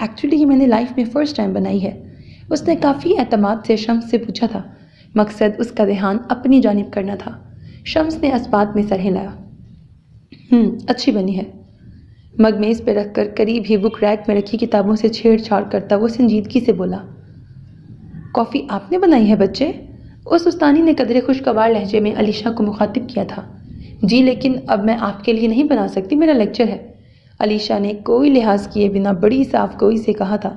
Actually یہ میں نے لائف میں فرسٹ ٹائم بنائی ہے۔ اس نے کافی اعتماد سے شمس سے پوچھا تھا۔ مقصد اس کا دھیان اپنی جانب کرنا تھا۔ شمس نے اس بات میں سر ہلایا۔ اچھی بنی ہے۔ مگ میز پہ رکھ کر قریب ہی بک ریک میں رکھی کتابوں سے چھیڑ چھاڑ کرتا وہ سنجیدگی سے بولا، کافی آپ نے بنائی ہے بچے؟ اس استانی نے قدرے خوشگوار لہجے میں علیشا کو مخاطب کیا تھا۔ جی لیکن اب میں آپ کے لیے نہیں بنا سکتی، میرا لیکچر ہے، علیشا نے کوئی لحاظ کیے بنا بڑی صاف گوئی سے کہا تھا۔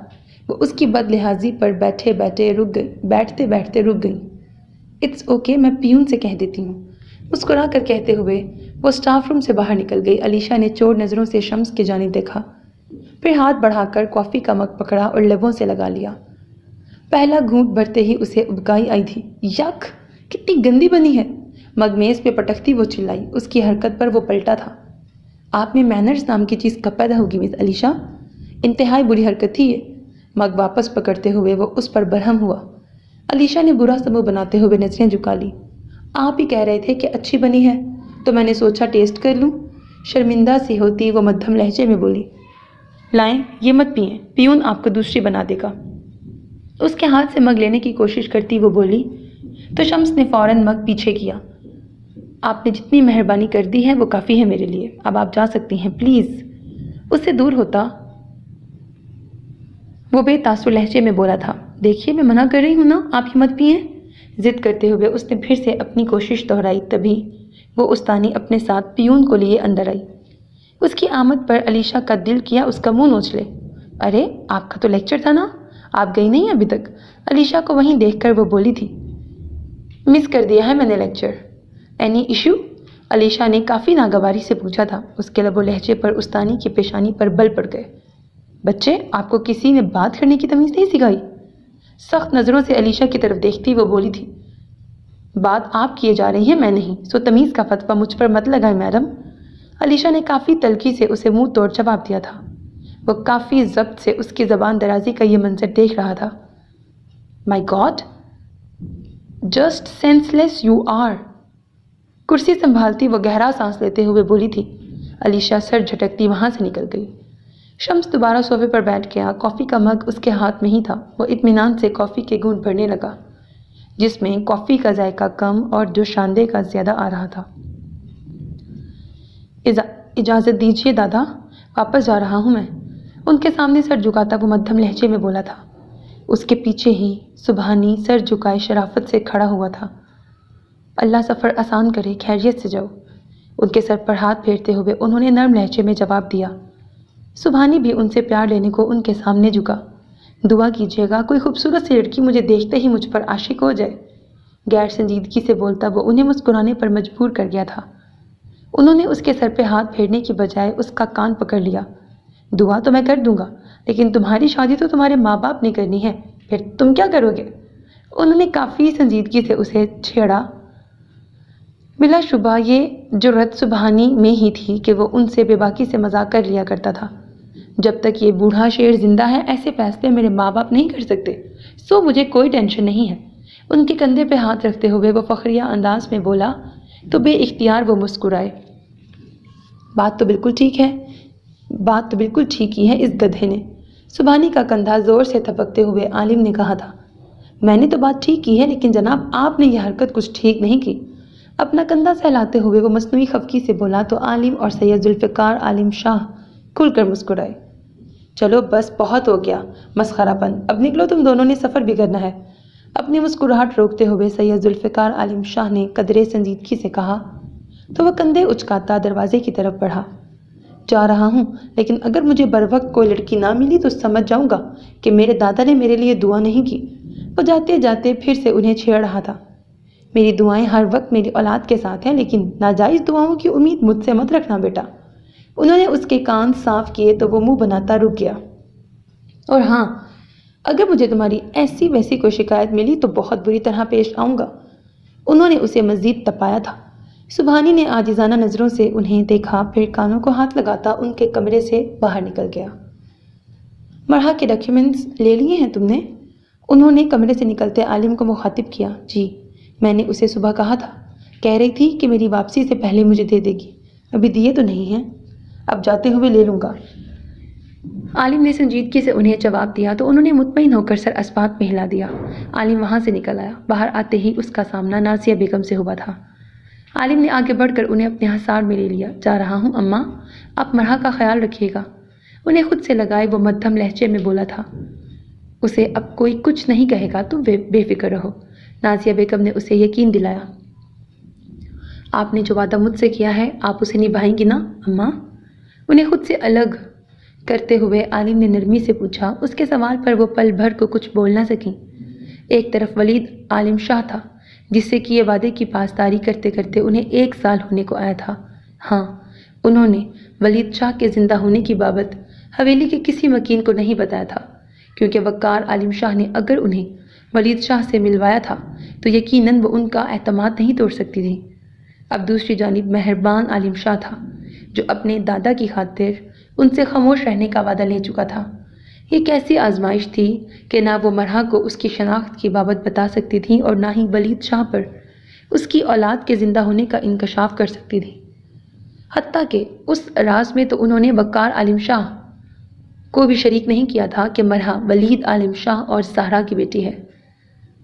وہ اس کی بد لحاظی پر بیٹھتے بیٹھتے رک گئی۔ اٹس اوکے، میں پیون سے کہہ دیتی ہوں، مسکرا کر کہتے ہوئے وہ سٹاف روم سے باہر نکل گئی۔ علیشا نے چور نظروں سے شمس کی جانب دیکھا، پھر ہاتھ بڑھا کر کافی کا مگ پکڑا اور لبوں سے لگا لیا۔ پہلا گھونٹ بھرتے ہی اسے ابکائی آئی تھی۔ یک، کتنی گندی بنی ہے! مگ میز پہ پٹکتی وہ چلائی۔ اس کی حرکت پر وہ پلٹا تھا۔ آپ میں مینرز نام کی چیز کب پیدا ہوگی مس علیشا؟ انتہائی بری حرکت تھی یہ۔ مگ واپس پکڑتے ہوئے وہ اس پر برہم ہوا۔ علیشا نے برا سمو بناتے ہوئے نظریں جھکا لی۔ آپ ہی کہہ رہے تھے کہ اچھی بنی ہے تو میں نے سوچا ٹیسٹ کر لوں۔ شرمندہ سی ہوتی وہ مدھم لہجے میں بولی، لائیں یہ مت پئیں، پیون آپ کو دوسری بنا دے گا۔ اس کے ہاتھ سے مگ لینے کی کوشش کرتی وہ بولی تو شمس نے فوراً مگ پیچھے کیا۔ آپ نے جتنی مہربانی کر دی ہے وہ کافی ہے میرے لیے، اب آپ جا سکتی ہیں پلیز۔ اس سے دور ہوتا وہ بے تاثر لہجے میں بولا تھا، دیکھیے میں منع کر رہی ہوں نا، آپ ہی مت پئیں۔ ضد کرتے ہوئے اس نے پھر سے اپنی کوشش دہرائی، تبھی وہ استانی اپنے ساتھ پیون کو لیے اندر آئی۔ اس کی آمد پر علیشا کا دل کیا اس کا منہ نوچ لے۔ ارے آپ کا تو لیکچر تھا نا، آپ گئی نہیں ابھی تک؟ علیشا کو وہیں دیکھ کر وہ بولی تھی، مس کر دیا ہے میں نے لیکچر۔ Any issue? علیشا نے کافی ناگواری سے پوچھا تھا۔ اس کے لب و لہجے پر استانی کی پیشانی پر بل پڑ گئے۔ بچے، آپ کو کسی نے بات کرنے کی تمیز نہیں سکھائی؟ سخت نظروں سے علیشا کی طرف دیکھتی وہ بولی تھی، بات آپ کیے جا رہی ہیں میں نہیں، سو تمیز کا فتویٰ مجھ پر مت لگائیں میڈم۔ علیشا نے کافی تلخی سے اسے منہ توڑ جواب دیا تھا۔ وہ کافی ضبط سے اس کی زبان درازی کا یہ منظر دیکھ رہا تھا۔ My God, just senseless you are. کرسی سنبھالتی وہ گہرا سانس لیتے ہوئے بولی تھی۔ علیشا سر جھٹکتی وہاں سے نکل گئی۔ شمس دوبارہ صوفے پر بیٹھ گیا۔ کافی کا مگ اس کے ہاتھ میں ہی تھا۔ وہ اطمینان سے کافی کے گھونٹ بھرنے لگا، جس میں کافی کا ذائقہ کم اور جوشاندے کا زیادہ آ رہا تھا۔ اجازت دیجیے دادا، واپس جا رہا ہوں میں۔ ان کے سامنے سر جھکاتا وہ مدھم لہجے میں بولا تھا۔ اس کے پیچھے ہی سبحانی سر جھکائے شرافت سے کھڑا ہوا تھا۔ اللہ سفر آسان کرے، خیریت سے جاؤ۔ ان کے سر پر ہاتھ پھیرتے ہوئے انہوں نے نرم لہجے میں جواب دیا۔ سبحانی بھی ان سے پیار لینے کو ان کے سامنے جھکا۔ دعا کیجیے گا کوئی خوبصورت سی لڑکی مجھے دیکھتے ہی مجھ پر عاشق ہو جائے۔ غیر سنجیدگی سے بولتا وہ انہیں مسکرانے پر مجبور کر گیا تھا۔ انہوں نے اس کے سر پہ ہاتھ پھیرنے کی بجائے اس کا کان پکڑ لیا۔ دعا تو میں کر دوں گا، لیکن تمہاری شادی تو تمہارے ماں باپ نے کرنی ہے، پھر تم کیا کرو گے؟ انہوں نے کافی سنجیدگی سے اسے چھیڑا۔ بلا شبہ یہ جرأت سبحانی میں ہی تھی کہ وہ ان سے بے باکی سے مذاق کر لیا کرتا تھا۔ جب تک یہ بوڑھا شیر زندہ ہے ایسے فیصلے میرے ماں باپ نہیں کر سکتے، سو مجھے کوئی ٹینشن نہیں ہے۔ ان کے کندھے پہ ہاتھ رکھتے ہوئے وہ فخریہ انداز میں بولا تو بے اختیار وہ مسکرائے۔ بات تو بالکل ٹھیک ہی ہے اس گدھے نے، سبحانی کا کندھا زور سے تھپکتے ہوئے عالم نے کہا تھا۔ میں نے تو بات ٹھیک کی ہے، لیکن جناب آپ نے یہ حرکت کچھ ٹھیک نہیں کی۔ اپنا کندھا سہلاتے ہوئے وہ مصنوعی خفگی سے بولا تو عالم اور سید ذوالفقار عالم شاہ کھل کر مسکرائے۔ چلو بس بہت ہو گیا مسخرہ پن، اب نکلو، تم دونوں نے سفر بھی کرنا ہے۔ اپنی مسکراہٹ روکتے ہوئے سید ذوالفقار عالم شاہ نے قدرے سنجیدگی سے کہا تو وہ کندھے اچکاتا دروازے کی طرف بڑھا۔ جا رہا ہوں، لیکن اگر مجھے بروقت کوئی لڑکی نہ ملی تو سمجھ جاؤں گا کہ میرے دادا نے میرے لیے دعا نہیں کی۔ وہ جاتے جاتے پھر سے انہیں چھیڑ رہا تھا۔ میری دعائیں ہر وقت میری اولاد کے ساتھ ہیں، لیکن ناجائز دعاؤں کی امید مجھ سے مت رکھنا بیٹا۔ انہوں نے اس کے کان صاف کیے تو وہ منہ بناتا رک گیا۔ اور ہاں، اگر مجھے تمہاری ایسی ویسی کوئی شکایت ملی تو بہت بری طرح پیش آؤں گا۔ انہوں نے اسے مزید تپایا تھا۔ سبحانی نے عاجزانہ نظروں سے انہیں دیکھا، پھر کانوں کو ہاتھ لگاتا ان کے کمرے سے باہر نکل گیا۔ مرحا کے ڈاکیومنٹس لے لیے ہیں تم نے؟ انہوں نے کمرے سے نکلتے عالم کو مخاطب کیا۔ جی، میں نے اسے صبح کہا تھا، کہہ رہی تھی کہ میری واپسی سے پہلے مجھے دے دے گی، ابھی دیے تو نہیں ہیں، اب جاتے ہوئے لے لوں گا۔ عالم نے سنجیدگی سے انہیں جواب دیا تو انہوں نے مطمئن ہو کر سر اسبات میں ہلا دیا۔ عالم وہاں سے نکل آیا۔ باہر آتے ہی اس کا سامنا نازیہ بیگم سے ہوا تھا۔ عالم نے آگے بڑھ کر انہیں اپنے حصار میں لے لیا۔ جا رہا ہوں اماں، آپ مرحا کا خیال رکھیے گا۔ انہیں خود سے لگائے وہ مدھم لہجے میں بولا تھا۔ اسے اب کوئی کچھ نہیں کہے گا، تم بے فکر رہو۔ نازیہ بیگم نے اسے یقین دلایا۔ آپ نے جو وعدہ مجھ سے کیا ہے آپ اسے نبھائیں گی نا اماں؟ انہیں خود سے الگ کرتے ہوئے عالم نے نرمی سے پوچھا۔ اس کے سوال پر وہ پل بھر کو کچھ بول نہ سکیں۔ ایک طرف ولید عالم شاہ تھا جس سے کیے وعدے کی پاسداری کرتے کرتے انہیں 1 سال ہونے کو آیا تھا۔ ہاں، انہوں نے ولید شاہ کے زندہ ہونے کی بابت حویلی کے کسی مکین کو نہیں بتایا تھا، کیونکہ وقار عالم شاہ نے اگر انہیں ولید شاہ سے ملوایا تھا تو یقیناً وہ ان کا اعتماد نہیں توڑ سکتی تھی۔ اب دوسری جانب مہربان عالم شاہ تھا جو اپنے دادا کی خاطر ان سے خاموش رہنے کا وعدہ لے چکا تھا۔ یہ کیسی آزمائش تھی کہ نہ وہ مرحا کو اس کی شناخت کی بابت بتا سکتی تھی اور نہ ہی ولید شاہ پر اس کی اولاد کے زندہ ہونے کا انکشاف کر سکتی تھی۔ حتیٰ کہ اس راز میں تو انہوں نے وقار عالم شاہ کو بھی شریک نہیں کیا تھا کہ مرحا ولید عالم شاہ اور زہرا کی بیٹی ہے۔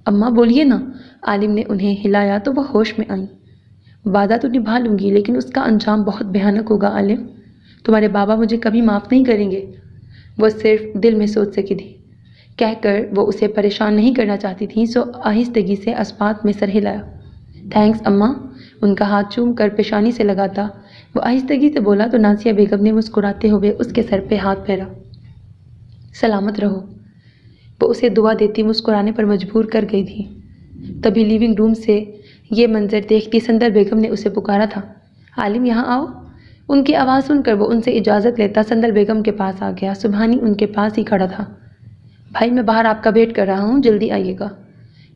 اماں بولیے نا، عالم نے انہیں ہلایا تو وہ ہوش میں آئیں۔ وعدہ تو نبھا لوں گی لیکن اس کا انجام بہت بھیانک ہوگا عالم، تمہارے بابا مجھے کبھی معاف نہیں کریں گے۔ وہ صرف دل میں سوچ سکی تھی، کہہ کر وہ اسے پریشان نہیں کرنا چاہتی تھی، سو آہستگی سے اسبات میں سر ہلایا۔ تھینکس اماں، ان کا ہاتھ چوم کر پیشانی سے لگاتا وہ آہستگی سے بولا تو نازیہ بیگم نے مسکراتے ہوئے اس کے سر پہ ہاتھ پھیرا۔ سلامت رہو، وہ اسے دعا دیتی مسکرانے پر مجبور کر گئی تھی۔ تبھی لیونگ روم سے یہ منظر دیکھتی سندر بیگم نے اسے پکارا تھا۔ عالم یہاں آؤ۔ ان کی آواز سن کر وہ ان سے اجازت لیتا سندر بیگم کے پاس آ گیا۔ سبحانی ان کے پاس ہی کھڑا تھا۔ بھائی میں باہر آپ کا ویٹ کر رہا ہوں، جلدی آئیے گا،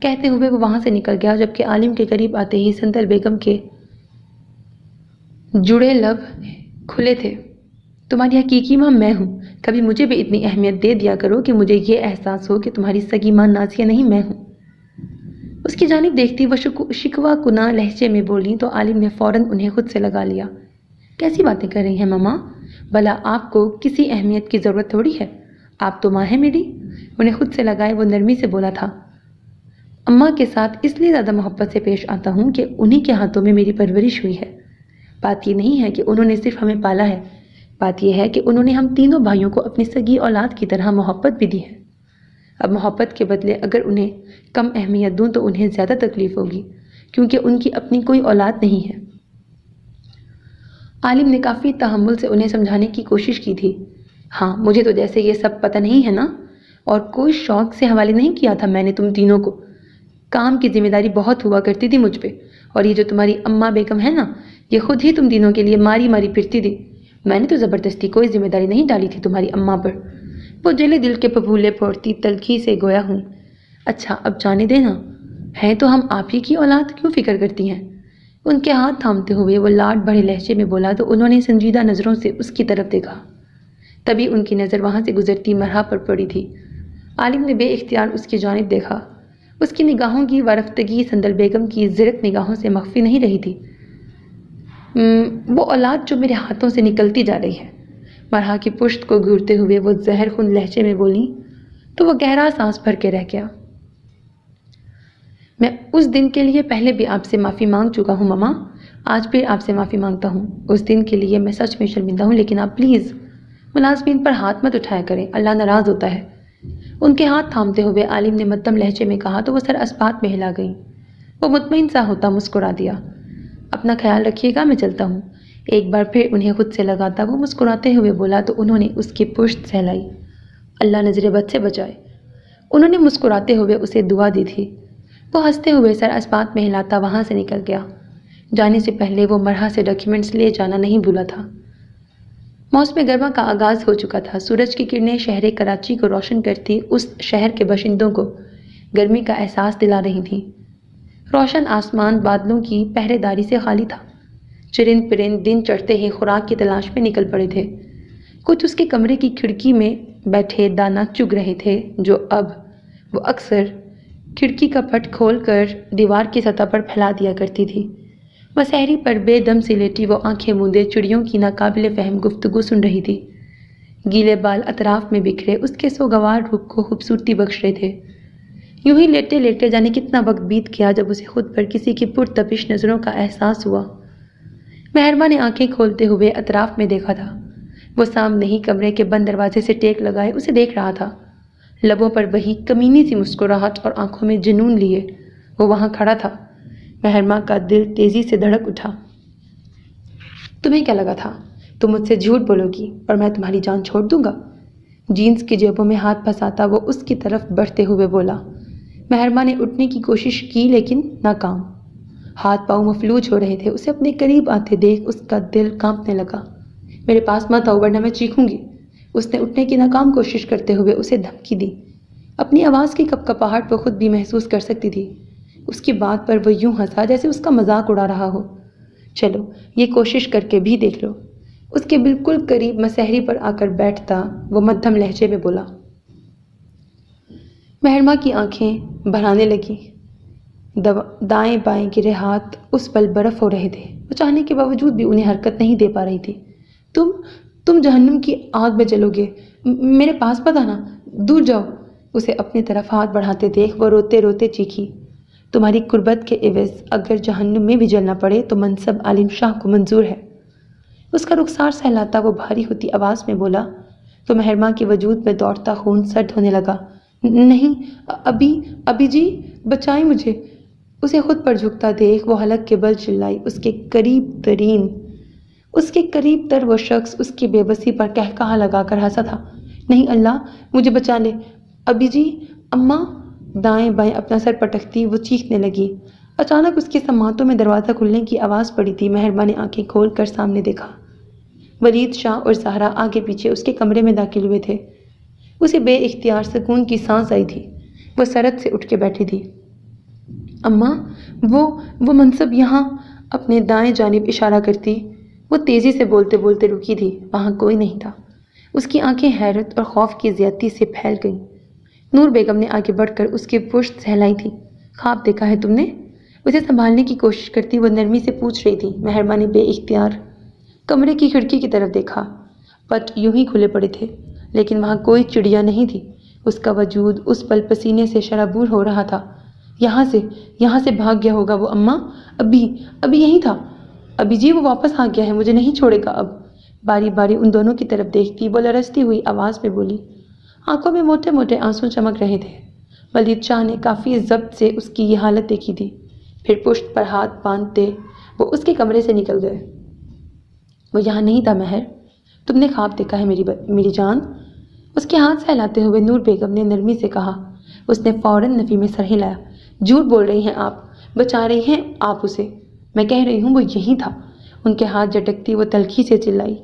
کہتے ہوئے وہ وہاں سے نکل گیا، جبکہ عالم کے قریب آتے ہی سندر بیگم کے جڑے لب کھلے تھے۔ تمہاری حقیقی ماں میں ہوں، کبھی مجھے بھی اتنی اہمیت دے دیا کرو کہ مجھے یہ احساس ہو کہ تمہاری سگی ماں نازیہ نہیں میں ہوں۔ اس کی جانب دیکھتی وہ شکوہ کناں لہجے میں بولی تو عالم نے فوراً انہیں خود سے لگا لیا۔ کیسی باتیں کر رہی ہیں ماما؟ بھلا آپ کو کسی اہمیت کی ضرورت تھوڑی ہے، آپ تو ماں ہیں میری۔ انہیں خود سے لگائے وہ نرمی سے بولا تھا۔ اماں کے ساتھ اس لیے زیادہ محبت سے پیش آتا ہوں کہ انہی کے ہاتھوں میں میری پرورش ہوئی ہے۔ بات یہ نہیں ہے کہ انہوں نے صرف ہمیں پالا ہے، بات یہ ہے کہ انہوں نے ہم تینوں بھائیوں کو اپنی سگی اولاد کی طرح محبت بھی دی ہے۔ اب محبت کے بدلے اگر انہیں کم اہمیت دوں تو انہیں زیادہ تکلیف ہوگی، کیونکہ ان کی اپنی کوئی اولاد نہیں ہے۔ عالم نے کافی تحمل سے انہیں سمجھانے کی کوشش کی تھی۔ ہاں، مجھے تو جیسے یہ سب پتہ نہیں ہے نا، اور کوئی شوق سے حوالے نہیں کیا تھا میں نے تم تینوں کو۔ کام کی ذمہ داری بہت ہوا کرتی تھی مجھ پہ، اور یہ جو تمہاری اماں بیگم ہے نا، یہ خود ہی تم تینوں کے لیے ماری ماری پھرتی تھی۔ میں نے تو زبردستی کوئی ذمہ داری نہیں ڈالی تھی تمہاری اماں پر۔ وہ جلے دل کے پھپھولے پھوڑتی تلخی سے گویا ہوں۔ اچھا اب جانے دینا، ہے تو ہم آپ ہی کی اولاد، کیوں فکر کرتی ہیں؟ ان کے ہاتھ تھامتے ہوئے وہ لاڈ بھرے لہجے میں بولا تو انہوں نے سنجیدہ نظروں سے اس کی طرف دیکھا۔ تبھی ان کی نظر وہاں سے گزرتی مرحا پر پڑی تھی۔ عالم نے بے اختیار اس کی جانب دیکھا۔ اس کی نگاہوں کی وارفتگی سندر بیگم کی زرق نگاہوں سے مخفی نہیں رہی تھی۔ وہ اولاد جو میرے ہاتھوں سے نکلتی جا رہی ہے، مرحا کی پشت کو گھورتے ہوئے وہ زہر خون لہجے میں بولی تو وہ گہرا سانس بھر کے رہ گیا۔ میں اس دن کے لیے پہلے بھی آپ سے معافی مانگ چکا ہوں ماما، آج بھی آپ سے معافی مانگتا ہوں۔ اس دن کے لیے میں سچ میں شرمندہ ہوں، لیکن آپ پلیز ملازمین پر ہاتھ مت اٹھایا کریں، اللہ ناراض ہوتا ہے۔ ان کے ہاتھ تھامتے ہوئے عالم نے مدھم لہجے میں کہا تو وہ سر اسبات میں ہلا گئیں۔ وہ مطمئن سا ہوتا مسکرا دیا۔ اپنا خیال رکھیے گا، میں چلتا ہوں۔ ایک بار پھر انہیں خود سے لگاتا وہ مسکراتے ہوئے بولا تو انہوں نے اس کی پشت سہلائی۔ اللہ نظر بد سے بچائے، انہوں نے مسکراتے ہوئے اسے دعا دی تھی۔ وہ ہنستے ہوئے سر اسبات میں ہلاتا وہاں سے نکل گیا۔ جانے سے پہلے وہ مرحا سے ڈاکیومنٹس لے جانا نہیں بھولا تھا۔ موسم گرما کا آغاز ہو چکا تھا۔ سورج کی کرنیں شہر کراچی کو روشن کرتی اس شہر کے باشندوں کو گرمی کا احساس دلا رہی تھیں۔ روشن آسمان بادلوں کی پہرے داری سے خالی تھا۔ چرند پرند دن چڑھتے ہی خوراک کی تلاش میں نکل پڑے تھے۔ کچھ اس کے کمرے کی کھڑکی میں بیٹھے دانہ چگ رہے تھے، جو اب وہ اکثر کھڑکی کا پٹ کھول کر دیوار کی سطح پر پھیلا دیا کرتی تھی۔ مسحری پر بے دم سی لیٹی وہ آنکھیں موندے چڑیوں کی ناقابل فہم گفتگو سن رہی تھی۔ گیلے بال اطراف میں بکھرے اس کے سوگوار روپ کو خوبصورتی بخش رہے تھے۔ یوں ہی لیٹے لیٹے جانے کتنا وقت بیت گیا جب اسے خود پر کسی کی پرتپش نظروں کا احساس ہوا۔ مہربا نے آنکھیں کھولتے ہوئے اطراف میں دیکھا تھا۔ وہ سامنے ہی کمرے کے بند دروازے سے ٹیک لگائے اسے دیکھ رہا تھا، لبوں پر وہی کمینی سی مسکراہٹ اور آنکھوں میں جنون لیے وہ وہاں کھڑا تھا۔ مہرما کا دل تیزی سے دھڑک اٹھا۔ تمہیں کیا لگا تھا تم مجھ سے جھوٹ بولو گی اور میں تمہاری جان چھوڑ دوں گا؟ جینس کی جیبوں میں ہاتھ پھنساتا وہ اس کی طرف بڑھتے ہوئے بولا۔ مہرما نے اٹھنے کی کوشش کی لیکن ناکام۔ ہاتھ پاؤں مفلوج ہو رہے تھے۔ اسے اپنے قریب آتے دیکھ اس کا دل کانپنے لگا۔ میرے پاس مت آؤ ورنہ میں چیخوں گی۔ اس نے اٹھنے کی ناکام کوشش کرتے ہوئے اسے دھمکی دی۔ اپنی آواز کی کپکپاہٹ وہ خود بھی محسوس کر سکتی تھی۔ اس کی بات پر وہ یوں ہنسا جیسے اس کا مذاق اڑا رہا ہو۔ چلو یہ کوشش کر کے بھی دیکھ لو۔ اس کے بالکل قریب مسہری پر آ کر بیٹھتا وہ مدھم لہجے میں بولا۔ مہرما کی آنکھیں بھرانے لگی۔ دائیں بائیں گرے ہاتھ اس پل برف ہو رہے تھے۔ وہ چاہنے کے باوجود بھی انہیں حرکت نہیں دے پا رہی تھی۔ تم جہنم کی آگ میں جلو گے، میرے پاس مت آنا، دور جاؤ۔ اسے اپنی طرف ہاتھ بڑھاتے دیکھ وہ روتے روتے چیخی۔ تمہاری قربت کے عوض اگر جہنم میں بھی جلنا پڑے تو منصب عالم شاہ کو منظور ہے۔ اس کا رخسار سہلاتا وہ بھاری ہوتی آواز میں بولا تو مہرما کے وجود میں دوڑتا خون سرد ہونے لگا۔ نہیں، ابھی جی، بچائیں مجھے۔ اسے خود پر جھکتا دیکھ وہ حلق کے بل چلائی۔ اس کے قریب تر وہ شخص اس کی بے بسی پر قہقہا لگا کر ہنسا تھا۔ نہیں اللہ مجھے بچا لے، ابھی جی، اماں۔ دائیں بائیں اپنا سر پٹکتی وہ چیخنے لگی۔ اچانک اس کے سماعتوں میں دروازہ کھلنے کی آواز پڑی تھی۔ مہربا نے آنکھیں کھول کر سامنے دیکھا۔ ولید شاہ اور زہرا آگے پیچھے اس کے کمرے میں داخل ہوئے تھے۔ اسے بے اختیار سکون کی سانس آئی تھی۔ وہ سرد سے اٹھ کے بیٹھی تھی۔ اماں، وہ منصب یہاں، اپنے دائیں جانب اشارہ کرتی وہ تیزی سے بولتے بولتے رکی تھی۔ وہاں کوئی نہیں تھا۔ اس کی آنکھیں حیرت اور خوف کی زیادتی سے پھیل گئیں۔ نور بیگم نے آگے بڑھ کر اس کی پشت سہلائی تھی۔ خواب دیکھا ہے تم نے؟ اسے سنبھالنے کی کوشش کرتی وہ نرمی سے پوچھ رہی تھی۔ مہربا نے بے اختیار کمرے کی کھڑکی کی طرف دیکھا۔ پٹ یوں ہی کھلے پڑے تھے لیکن وہاں کوئی چڑیا نہیں تھی۔ اس کا وجود اس پل پسینے سے شرابور ہو رہا تھا۔ یہاں سے بھاگ گیا ہوگا وہ اماں، ابھی یہیں تھا۔ ابھی جی وہ واپس آ گیا ہے، مجھے نہیں چھوڑے گا اب۔ باری باری ان دونوں کی طرف دیکھتی وہ لرزتی ہوئی آواز میں بولی۔ آنکھوں میں موٹے موٹے آنسو چمک رہے تھے۔ ولید شاہ نے کافی ضبط سے اس کی یہ حالت دیکھی تھی۔ پھر پشت پر ہاتھ باندھتے وہ اس کے کمرے سے نکل گئے۔ وہ یہاں نہیں تھا مہر، تم نے خواب دیکھا ہے میری جان؟ اس کے ہاتھ سہلاتے ہوئے نور بیگم نے نرمی سے کہا۔ اس نے فوراً نفی میں سر ہلایا۔ جھوٹ بول رہی ہیں آپ، بچا رہی ہیں آپ اسے۔ میں کہہ رہی ہوں وہ یہیں تھا۔ ان کے ہاتھ جھٹکتی وہ تلخی سے چلائی۔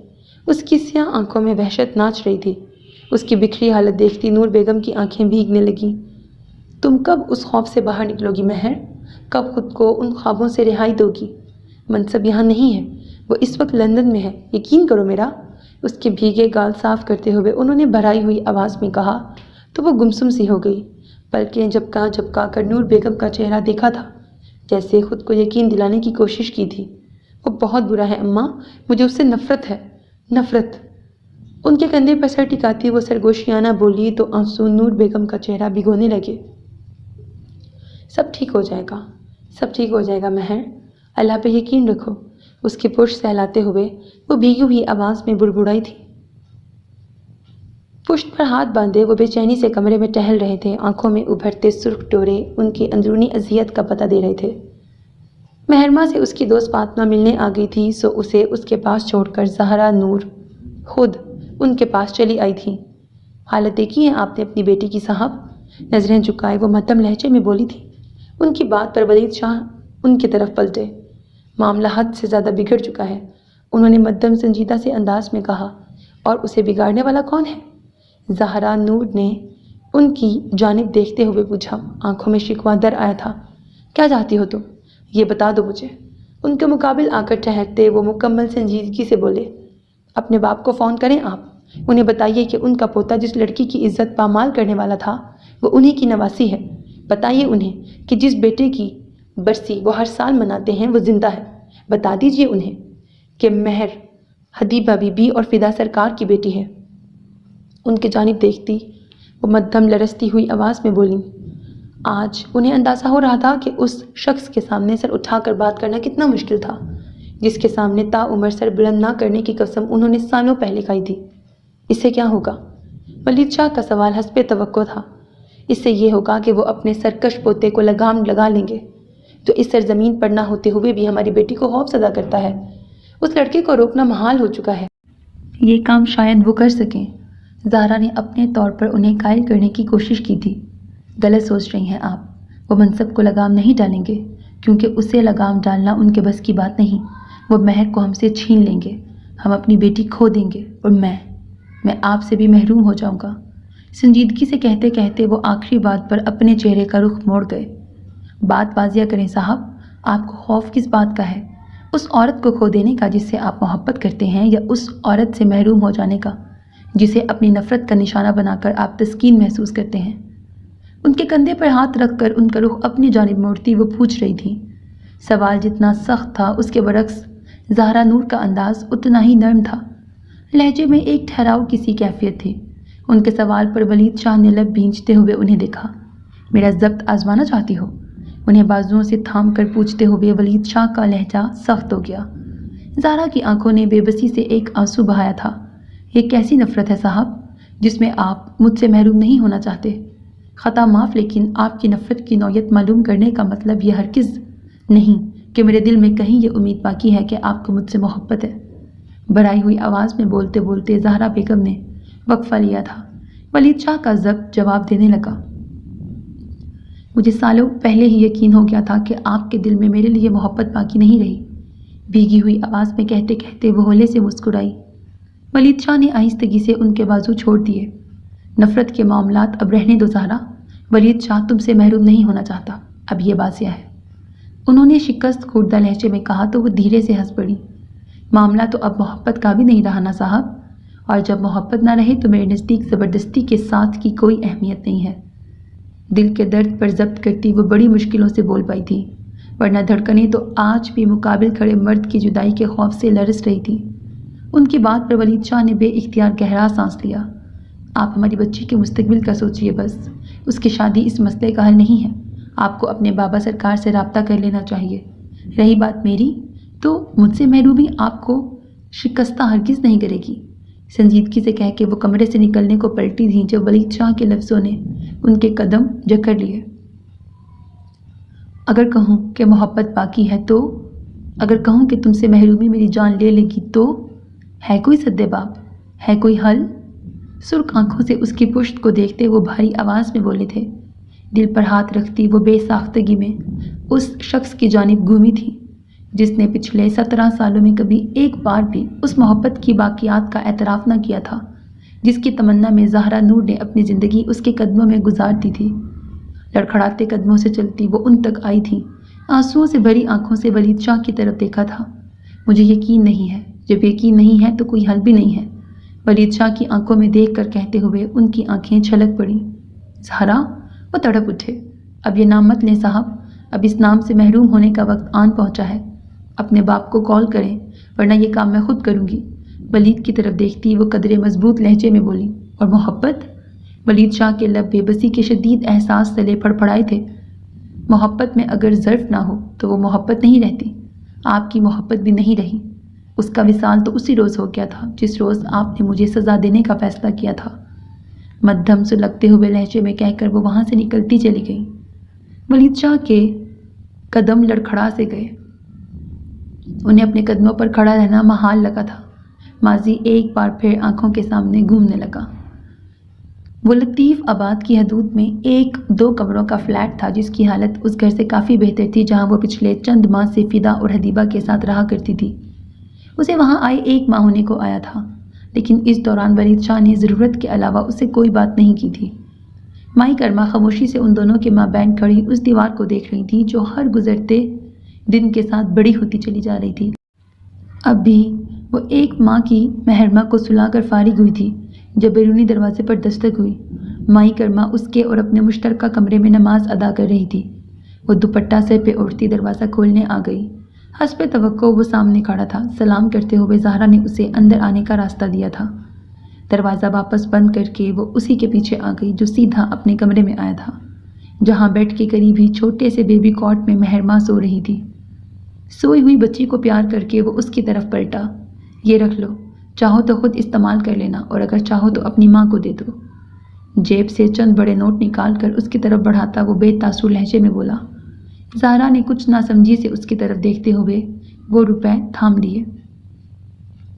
اس کی سیاہ آنکھوں میں وحشت ناچ رہی تھی۔ اس کی بکھری حالت دیکھتی نور بیگم کی آنکھیں بھیگنے لگیں۔ تم کب اس خوف سے باہر نکلو گی مہر؟ کب خود کو ان خوابوں سے رہائی دو گی؟ منصب یہاں نہیں ہے، وہ اس وقت لندن میں ہے، یقین کرو میرا۔ اس کے بھیگے گال صاف کرتے ہوئے انہوں نے بھرائی ہوئی آواز میں کہا تو وہ گمسم سی ہو گئی۔ پلکیں جھپکا کر نور بیگم کا چہرہ دیکھا تھا، جیسے خود کو یقین دلانے کی کوشش کی تھی۔ وہ بہت برا ہے اماں، مجھے اس سے نفرت ہے، نفرت۔ ان کے کندھے پر سر ٹکاتی وہ سرگوشیانہ بولی تو آنسو نور بیگم کا چہرہ بھگونے لگے۔ سب ٹھیک ہو جائے گا، سب ٹھیک ہو جائے گا مہر، اللہ پہ یقین رکھو۔ اس کی پشت سہلاتے ہوئے وہ بھیگی ہوئی آواز میں بڑبڑائی تھی۔ پشت پر ہاتھ باندھے وہ بے چینی سے کمرے میں ٹہل رہے تھے۔ آنکھوں میں ابھرتے سرخ ڈورے ان کی اندرونی اذیت کا پتہ دے رہے تھے۔ مہرما سے اس کی دوست فاطمہ ملنے آ گئی تھی سو اسے اس کے پاس چھوڑ کر زہرا نور خود ان کے پاس چلی آئی تھی۔ حالت دیکھی ہے آپ نے اپنی بیٹی کی صاحب؟ نظریں جھکائے وہ مدھم لہجے میں بولی تھی۔ ان کی بات پر ولید شاہ ان کی طرف پلٹے۔ معاملہ حد سے زیادہ بگڑ چکا ہے، انہوں نے مدھم سنجیدہ سے انداز میں کہا۔ اور اسے بگاڑنے والا کون ہے؟ زہرا نور نے ان کی جانب دیکھتے ہوئے پوچھا۔ آنکھوں میں شکوہ در آیا تھا۔ کیا چاہتی ہو تم؟ یہ بتا دو مجھے۔ ان کے مقابل آ کر ٹھہرتے وہ مکمل سنجیدگی سے بولے۔ اپنے باپ کو فون کریں آپ، انہیں بتائیے کہ ان کا پوتا جس لڑکی کی عزت پامال کرنے والا تھا وہ انہی کی نواسی ہے۔ بتائیے انہیں کہ جس بیٹے کی برسی وہ ہر سال مناتے ہیں وہ زندہ ہے۔ بتا دیجئے انہیں کہ مہر حدیبہ بی بی اور فدا سرکار کی بیٹی ہے۔ ان کی جانب دیکھتی وہ مدھم لرزتی ہوئی آواز میں بولی۔ آج انہیں اندازہ ہو رہا تھا کہ اس شخص کے سامنے سر اٹھا کر بات کرنا کتنا مشکل تھا، جس کے سامنے تا عمر سر بلند نہ کرنے کی قسم انہوں نے سالوں پہلے کھائی تھی۔ اس سے کیا ہوگا؟ ولید شاہ کا سوال حسب توقع تھا۔ اس سے یہ ہوگا کہ وہ اپنے سرکش پوتے کو لگام لگا لیں گے، جو اس سرزمین پر نہ ہوتے ہوئے بھی ہماری بیٹی کو خوف زدہ کرتا ہے۔ اس لڑکے کو روکنا محال ہو چکا ہے۔ یہ کام شاید وہ کر سکیں۔ زہرا نے اپنے طور پر انہیں قائل کرنے کی کوشش کی تھی۔ غلط سوچ رہی ہیں آپ، وہ منصب کو لگام نہیں ڈالیں گے، کیونکہ اسے لگام ڈالنا ان کے بس کی بات نہیں۔ وہ مہر کو ہم سے چھین لیں گے، ہم اپنی بیٹی کھو دیں گے، اور میں آپ سے بھی محروم ہو جاؤں گا۔ سنجیدگی سے کہتے کہتے وہ آخری بات پر اپنے چہرے کا رخ موڑ گئے۔ بات واضح کریں صاحب، آپ کو خوف کس بات کا ہے؟ اس عورت کو کھو دینے کا جس سے آپ محبت کرتے ہیں، یا اس عورت سے محروم ہو جانے کا جسے اپنی نفرت کا نشانہ بنا کر آپ تسکین محسوس کرتے ہیں؟ ان کے کندھے پر ہاتھ رکھ کر ان کا رخ اپنی جانب موڑتی وہ پوچھ رہی تھی۔ سوال جتنا سخت تھا، اس کے برعکس زہرا نور کا انداز اتنا ہی نرم تھا۔ لہجے میں ایک ٹھہراؤ کی سی کیفیت تھی۔ ان کے سوال پر ولید شاہ نے لب بھینچتے ہوئے انہیں دیکھا۔ میرا ضبط آزمانا چاہتی ہو؟ انہیں بازوؤں سے تھام کر پوچھتے ہوئے ولید شاہ کا لہجہ سخت ہو گیا۔ زہرا کی آنکھوں نے بے بسی سے ایک آنسو بہایا تھا۔ یہ کیسی نفرت ہے صاحب، جس میں آپ مجھ سے محروم نہیں ہونا چاہتے؟ خطا معاف، لیکن آپ کی نفرت کی نوعیت معلوم کرنے کا مطلب یہ ہرگز نہیں کہ میرے دل میں کہیں یہ امید باقی ہے کہ آپ کو مجھ سے محبت ہے۔ بھرائی ہوئی آواز میں بولتے بولتے زہرا بیگم نے وقفہ لیا تھا۔ ولید شاہ کا ضبط جواب دینے لگا۔ مجھے سالوں پہلے ہی یقین ہو گیا تھا کہ آپ کے دل میں میرے لیے محبت باقی نہیں رہی، بھیگی ہوئی آواز میں کہتے کہتے وہ ہولے سے مسکرائی۔ ولید شاہ نے آہستگی سے ان کے بازو چھوڑ دیے۔ نفرت کے معاملات اب رہنے دو زہرا، ولید شاہ تم سے محروم نہیں ہونا چاہتا، اب یہ واضح ہے۔ انہوں نے شکست خوردہ لہجے میں کہا تو وہ دھیرے سے ہنس پڑی۔ معاملہ تو اب محبت کا بھی نہیں رہا نا صاحب، اور جب محبت نہ رہے تو میرے نزدیک زبردستی کے ساتھ کی کوئی اہمیت نہیں ہے۔ دل کے درد پر ضبط کرتی وہ بڑی مشکلوں سے بول پائی تھی، ورنہ دھڑکنیں تو آج بھی مقابل کھڑے مرد کی جدائی کے خوف سے لرز رہی تھی۔ ان کی بات پر ولید شاہ نے بے اختیار گہرا سانس لیا۔ آپ ہماری بچی کے مستقبل کا سوچئے بس، اس کی شادی اس مسئلے کا حل نہیں ہے۔ آپ کو اپنے بابا سرکار سے رابطہ کر لینا چاہیے۔ رہی بات میری، تو مجھ سے محرومی آپ کو شکستہ ہرگز نہیں کرے گی، سنجیدگی سے کہہ کے وہ کمرے سے نکلنے کو پلٹی تھیں جب ولید شاہ کے لفظوں نے ان کے قدم جکڑ لیے۔ اگر کہوں کہ محبت باقی ہے تو، اگر کہوں کہ تم سے محرومی میری جان لے لے گی تو، ہے کوئی سدے باب، ہے کوئی حل؟ سرخ آنکھوں سے اس کی پشت کو دیکھتے وہ بھاری آواز میں بولے تھے۔ دل پر ہاتھ رکھتی وہ بے ساختگی میں اس شخص کی جانب گھومی تھی جس نے پچھلے 17 سالوں میں کبھی ایک بار بھی اس محبت کی باقیات کا اعتراف نہ کیا تھا جس کی تمنا میں زہرا نور نے اپنی زندگی اس کے قدموں میں گزار دی تھی۔ لڑکھڑاتے قدموں سے چلتی وہ ان تک آئی تھی، آنسوؤں سے بھری آنکھوں سے ولید شاہ کی طرف دیکھا تھا۔ مجھے یقین نہیں ہے، جب یقین نہیں ہے تو کوئی حل بھی نہیں ہے، ولید شاہ کی آنکھوں میں دیکھ کر کہتے ہوئے ان کی آنکھیں چھلک پڑیں۔ زہرا، وہ تڑپ اٹھے۔ اب یہ نام مت لیں صاحب، اب اس نام سے محروم ہونے کا وقت آن پہنچا ہے۔ اپنے باپ کو کال کریں، ورنہ یہ کام میں خود کروں گی۔ ولید کی طرف دیکھتی وہ قدرے مضبوط لہجے میں بولی۔ اور محبت؟ ولید شاہ کے لب بے بسی کے شدید احساس تلے پھڑپھڑائے تھے۔ محبت میں اگر ظرف نہ ہو تو وہ محبت نہیں رہتی۔ آپ کی محبت بھی نہیں رہی۔ اس کا وصال تو اسی روز ہو گیا تھا جس روز آپ نے مجھے سزا دینے کا فیصلہ کیا تھا، مدھم سلگتے ہوئے لہجے میں کہہ کر وہ وہاں سے نکلتی چلی گئی۔ ولید شاہ کے قدم لڑکھڑا سے گئے۔ انہیں اپنے قدموں پر کھڑا رہنا محال لگا تھا۔ ماضی ایک بار پھر آنکھوں کے سامنے گھومنے لگا۔ وہ لطیف آباد کی حدود میں ایک 2 کمروں کا فلیٹ تھا جس کی حالت اس گھر سے کافی بہتر تھی جہاں وہ پچھلے چند ماہ سے فدا اور حدیبہ کے ساتھ رہا کرتی تھی۔ اسے وہاں آئے 1 ماہ ہونے کو آیا تھا، لیکن اس دوران ولید شاہ نے ضرورت کے علاوہ اس سے کوئی بات نہیں کی تھی۔ مائی کرما خاموشی سے ان دونوں کے مابین کھڑی اس دیوار کو دیکھ رہی تھی جو ہر گزرتے دن کے ساتھ بڑی ہوتی چلی جا رہی تھی۔ اب بھی وہ 1 ماہ کی محرمہ کو سلا کر فارغ ہوئی تھی جب بیرونی دروازے پر دستک ہوئی۔ مائی کرما اس کے اور اپنے مشترکہ کمرے میں نماز ادا کر رہی تھی۔ وہ دوپٹہ سر پہ اوڑھتی دروازہ کھولنے آ گئی۔ حسب توقع وہ سامنے کھڑا تھا۔ سلام کرتے ہوئے زہرا نے اسے اندر آنے کا راستہ دیا تھا۔ دروازہ واپس بند کر کے وہ اسی کے پیچھے آ گئی جو سیدھا اپنے کمرے میں آیا تھا، جہاں بیڈ کے قریب ہی چھوٹے سے بیبی کاٹ میں مہر ماں سو رہی تھی۔ سوئی ہوئی بچی کو پیار کر کے وہ اس کی طرف پلٹا۔ یہ رکھ لو، چاہو تو خود استعمال کر لینا اور اگر چاہو تو اپنی ماں کو دے دو۔ جیب سے چند بڑے نوٹ نکال کر اس کی طرف بڑھاتا وہ بے تاثر لہجے میں بولا۔ زہرا نے کچھ ناسمجھی سے اس کی طرف دیکھتے ہوئے وہ روپے تھام لیے۔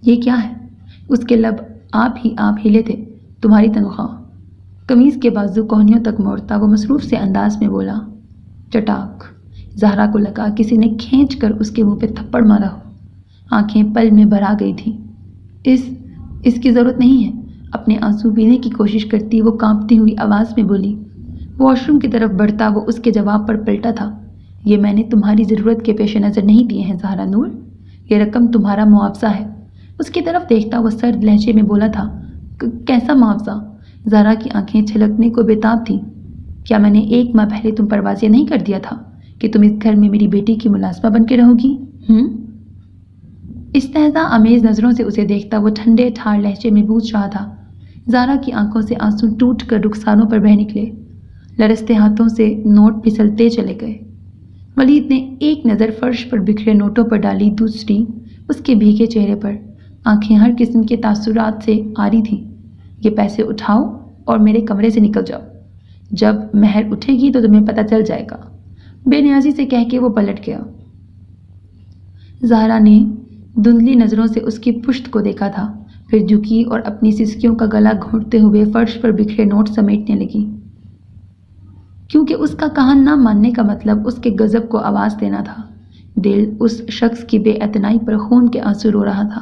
یہ کیا ہے؟ اس کے لب آپ ہلے تھے۔ تمہاری تنخواہ۔ قمیض کے بازو کوہنیوں تک موڑتا وہ مصروف سے انداز میں بولا۔ چٹاک۔ زہرا کو لگا کسی نے کھینچ کر اس کے منہ پہ تھپڑ مارا ہو۔ آنکھیں پل میں بھر آ گئی تھی۔ اس کی ضرورت نہیں ہے۔ اپنے آنسو پینے کی کوشش کرتی وہ کانپتی ہوئی آواز میں بولی۔ واش روم کی طرف بڑھتا وہ اس کے جواب پر پلٹا تھا۔ یہ میں نے تمہاری ضرورت کے پیش نظر نہیں دیے ہیں زہرا نور، یہ رقم تمہارا معاوضہ ہے۔ اس کی طرف دیکھتا وہ سرد لہجے میں بولا تھا۔ کیسا معاوضہ؟ زہرا کی آنکھیں چھلکنے کو بےتاب تھیں۔ کیا میں نے 1 ماہ پہلے تم پر واضح نہیں کر دیا تھا کہ تم اس گھر میں میری بیٹی کی ملازمہ بن کے رہو گی؟ استہزاء آمیز نظروں سے اسے دیکھتا وہ ٹھنڈے ٹھار لہجے میں پوچھ رہا تھا۔ زہرا کی آنکھوں سے آنسو ٹوٹ کر رخساروں پر بہہ نکلے۔ لرزتے ہاتھوں سے نوٹ پھسلتے چلے گئے۔ ولید نے ایک نظر فرش پر بکھرے نوٹوں پر ڈالی، دوسری اس کے بھیگے چہرے پر۔ آنکھیں ہر قسم کے تاثرات سے آری تھیں۔ یہ پیسے اٹھاؤ اور میرے کمرے سے نکل جاؤ۔ جب مہر اٹھے گی تو تمہیں پتہ چل جائے گا، بے نیازی سے کہہ کے وہ پلٹ گیا۔ زہرا نے دھندلی نظروں سے اس کی پشت کو دیکھا تھا، پھر جھکی اور اپنی سسکیوں کا گلا گھونٹتے ہوئے فرش پر بکھرے نوٹ سمیٹنے لگی، کیونکہ اس کا کہا نہ ماننے کا مطلب اس کے غضب کو آواز دینا تھا۔ دل اس شخص کی بے اعتنائی پر خون کے آنسو رو رہا تھا۔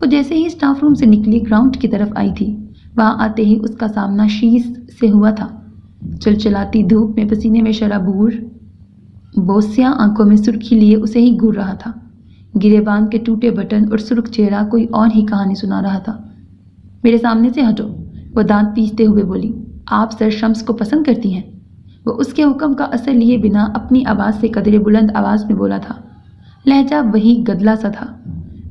وہ جیسے ہی اسٹاف روم سے نکلی گراؤنڈ کی طرف آئی تھی، وہاں آتے ہی اس کا سامنا شیش سے ہوا تھا۔ چلچلاتی دھوپ میں پسینے میں شرابور بوسیاں آنکھوں میں سرخی لیے اسے ہی گھور رہا تھا۔ گرے بان کے ٹوٹے بٹن اور سرخ چہرہ کوئی اور ہی کہانی سنا رہا تھا۔ میرے سامنے سے ہٹو، وہ دانت پیستے ہوئے بولی۔ آپ سر شمس کو پسند کرتی ہیں؟ وہ اس کے حکم کا اثر لیے بنا اپنی آواز سے قدرے بلند آواز میں بولا تھا۔ لہجہ وہی گدلا سا تھا۔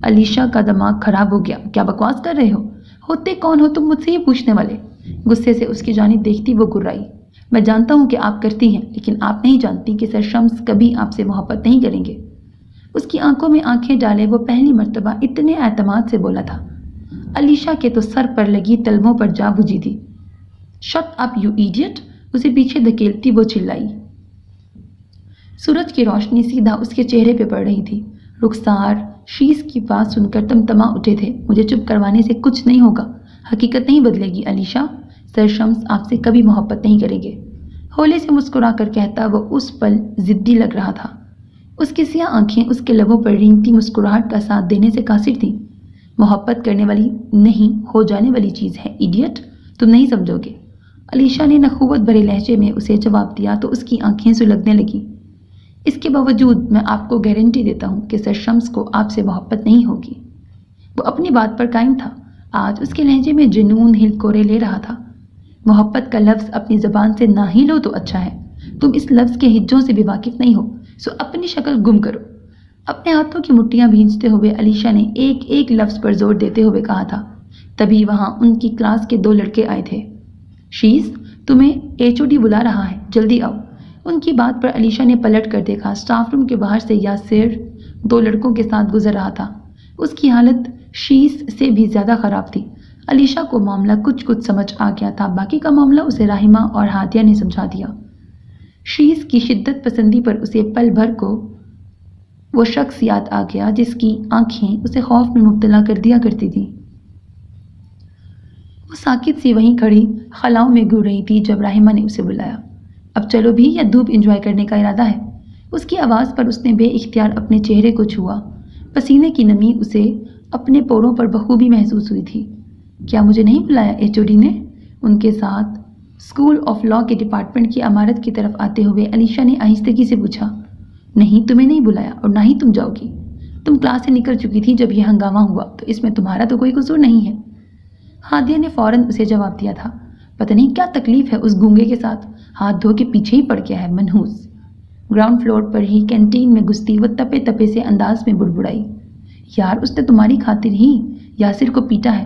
علیشا کا دماغ خراب ہو گیا، کیا بکواس کر رہے ہو؟ ہوتے کون ہو تم مجھ سے یہ پوچھنے والے؟ غصے سے اس کی جانب دیکھتی وہ گرائی۔ میں جانتا ہوں کہ آپ کرتی ہیں، لیکن آپ نہیں جانتی کہ سر شمس کبھی آپ سے محبت نہیں کریں گے۔ اس کی آنکھوں میں آنکھیں ڈالے وہ پہلی مرتبہ اتنے اعتماد سے بولا تھا۔ علیشا کے تو سر پر لگی تلووں پر جا بجھی تھی۔ شٹ اپ یو ایڈیٹ، اسے پیچھے دھکیلتی وہ چلائی۔ سورج کی روشنی سیدھا اس کے چہرے پہ پڑ رہی تھی۔ رخسار شیش کی بات سن کر تمتما اٹھے تھے۔ مجھے چپ کروانے سے کچھ نہیں ہوگا، حقیقت نہیں بدلے گی علیشا، سر شمس آپ سے کبھی محبت نہیں کریں گے۔ ہولے سے مسکرا کر کہتا وہ اس پل ضدی لگ رہا تھا۔ اس کی سیاہ آنکھیں اس کے لبوں پر رینگتی مسکراہٹ کا ساتھ دینے سے قاصر تھیں۔ محبت کرنے والی نہیں، ہو جانے والی چیز ہے ایڈیٹ، تم نہیں سمجھو گے۔ علیشا نے نخوت بھرے لہجے میں اسے جواب دیا تو اس کی آنکھیں سلگنے لگیں۔ اس کے باوجود میں آپ کو گارنٹی دیتا ہوں کہ سر شمس کو آپ سے محبت نہیں ہوگی۔ وہ اپنی بات پر قائم تھا۔ آج اس کے لہجے میں جنون ہلکورے لے رہا تھا۔ محبت کا لفظ اپنی زبان سے نہ ہی لو تو اچھا ہے۔ تم اس لفظ کے ہجوں سے بھی واقف نہیں ہو، سو اپنی شکل گم کرو۔ اپنے ہاتھوں کی مٹھیاں بھینجتے ہوئے علیشا نے ایک ایک لفظ پر زور دیتے ہوئے کہا تھا۔ تبھی وہاں ان کی کلاس کے 2 لڑکے آئے تھے۔ شیز، تمہیں HOD بلا رہا ہے، جلدی آؤ۔ ان کی بات پر علیشا نے پلٹ کر دیکھا۔ اسٹاف روم کے باہر سے یاسر 2 لڑکوں کے ساتھ گزر رہا تھا۔ اس کی حالت شیز سے بھی زیادہ خراب تھی۔ علیشا کو معاملہ کچھ سمجھ آ گیا تھا، باقی کا معاملہ اسے راہمہ اور ہادیہ نے سمجھا دیا۔ شیز کی شدت پسندی پر اسے پل بھر کو وہ شخص یاد آ گیا جس کی آنکھیں اسے خوف میں مبتلا کر دیا کرتی تھی۔ وہ ساکت سی وہیں کھڑی خلاؤں میں گھور رہی تھی جب راہمہ نے اسے بلایا۔ اب چلو بھی یا دھوپ انجوائے کرنے کا ارادہ ہے؟ اس کی آواز پر اس نے بے اختیار اپنے چہرے کو چھوا۔ پسینے کی نمی اسے اپنے پوروں پر بخوبی محسوس ہوئی تھی۔ کیا مجھے نہیں بلایا HOD نے؟ ان کے ساتھ اسکول آف لا کے ڈپارٹمنٹ کی عمارت کی طرف آتے ہوئے علیشا نے آہستگی سے پوچھا۔ نہیں، تمہیں نہیں بلایا اور نہ ہی تم جاؤ گی۔ تم کلاس سے نکل چکی تھی جب یہ ہنگامہ ہوا، تو اس میں تمہارا تو کوئی قصور نہیں ہے۔ ہادیہ نے فوراً اسے جواب دیا تھا۔ پتہ نہیں کیا تکلیف ہے اس گونگے کے ساتھ، ہاتھ دھو کے پیچھے ہی پڑ گیا ہے منحوس۔ گراؤنڈ فلور پر ہی کینٹین میں گھستی وہ تپے تپے سے انداز میں بڑبڑائی۔ یار، اس نے تمہاری خاطر ہی یاسر کو پیٹا ہے،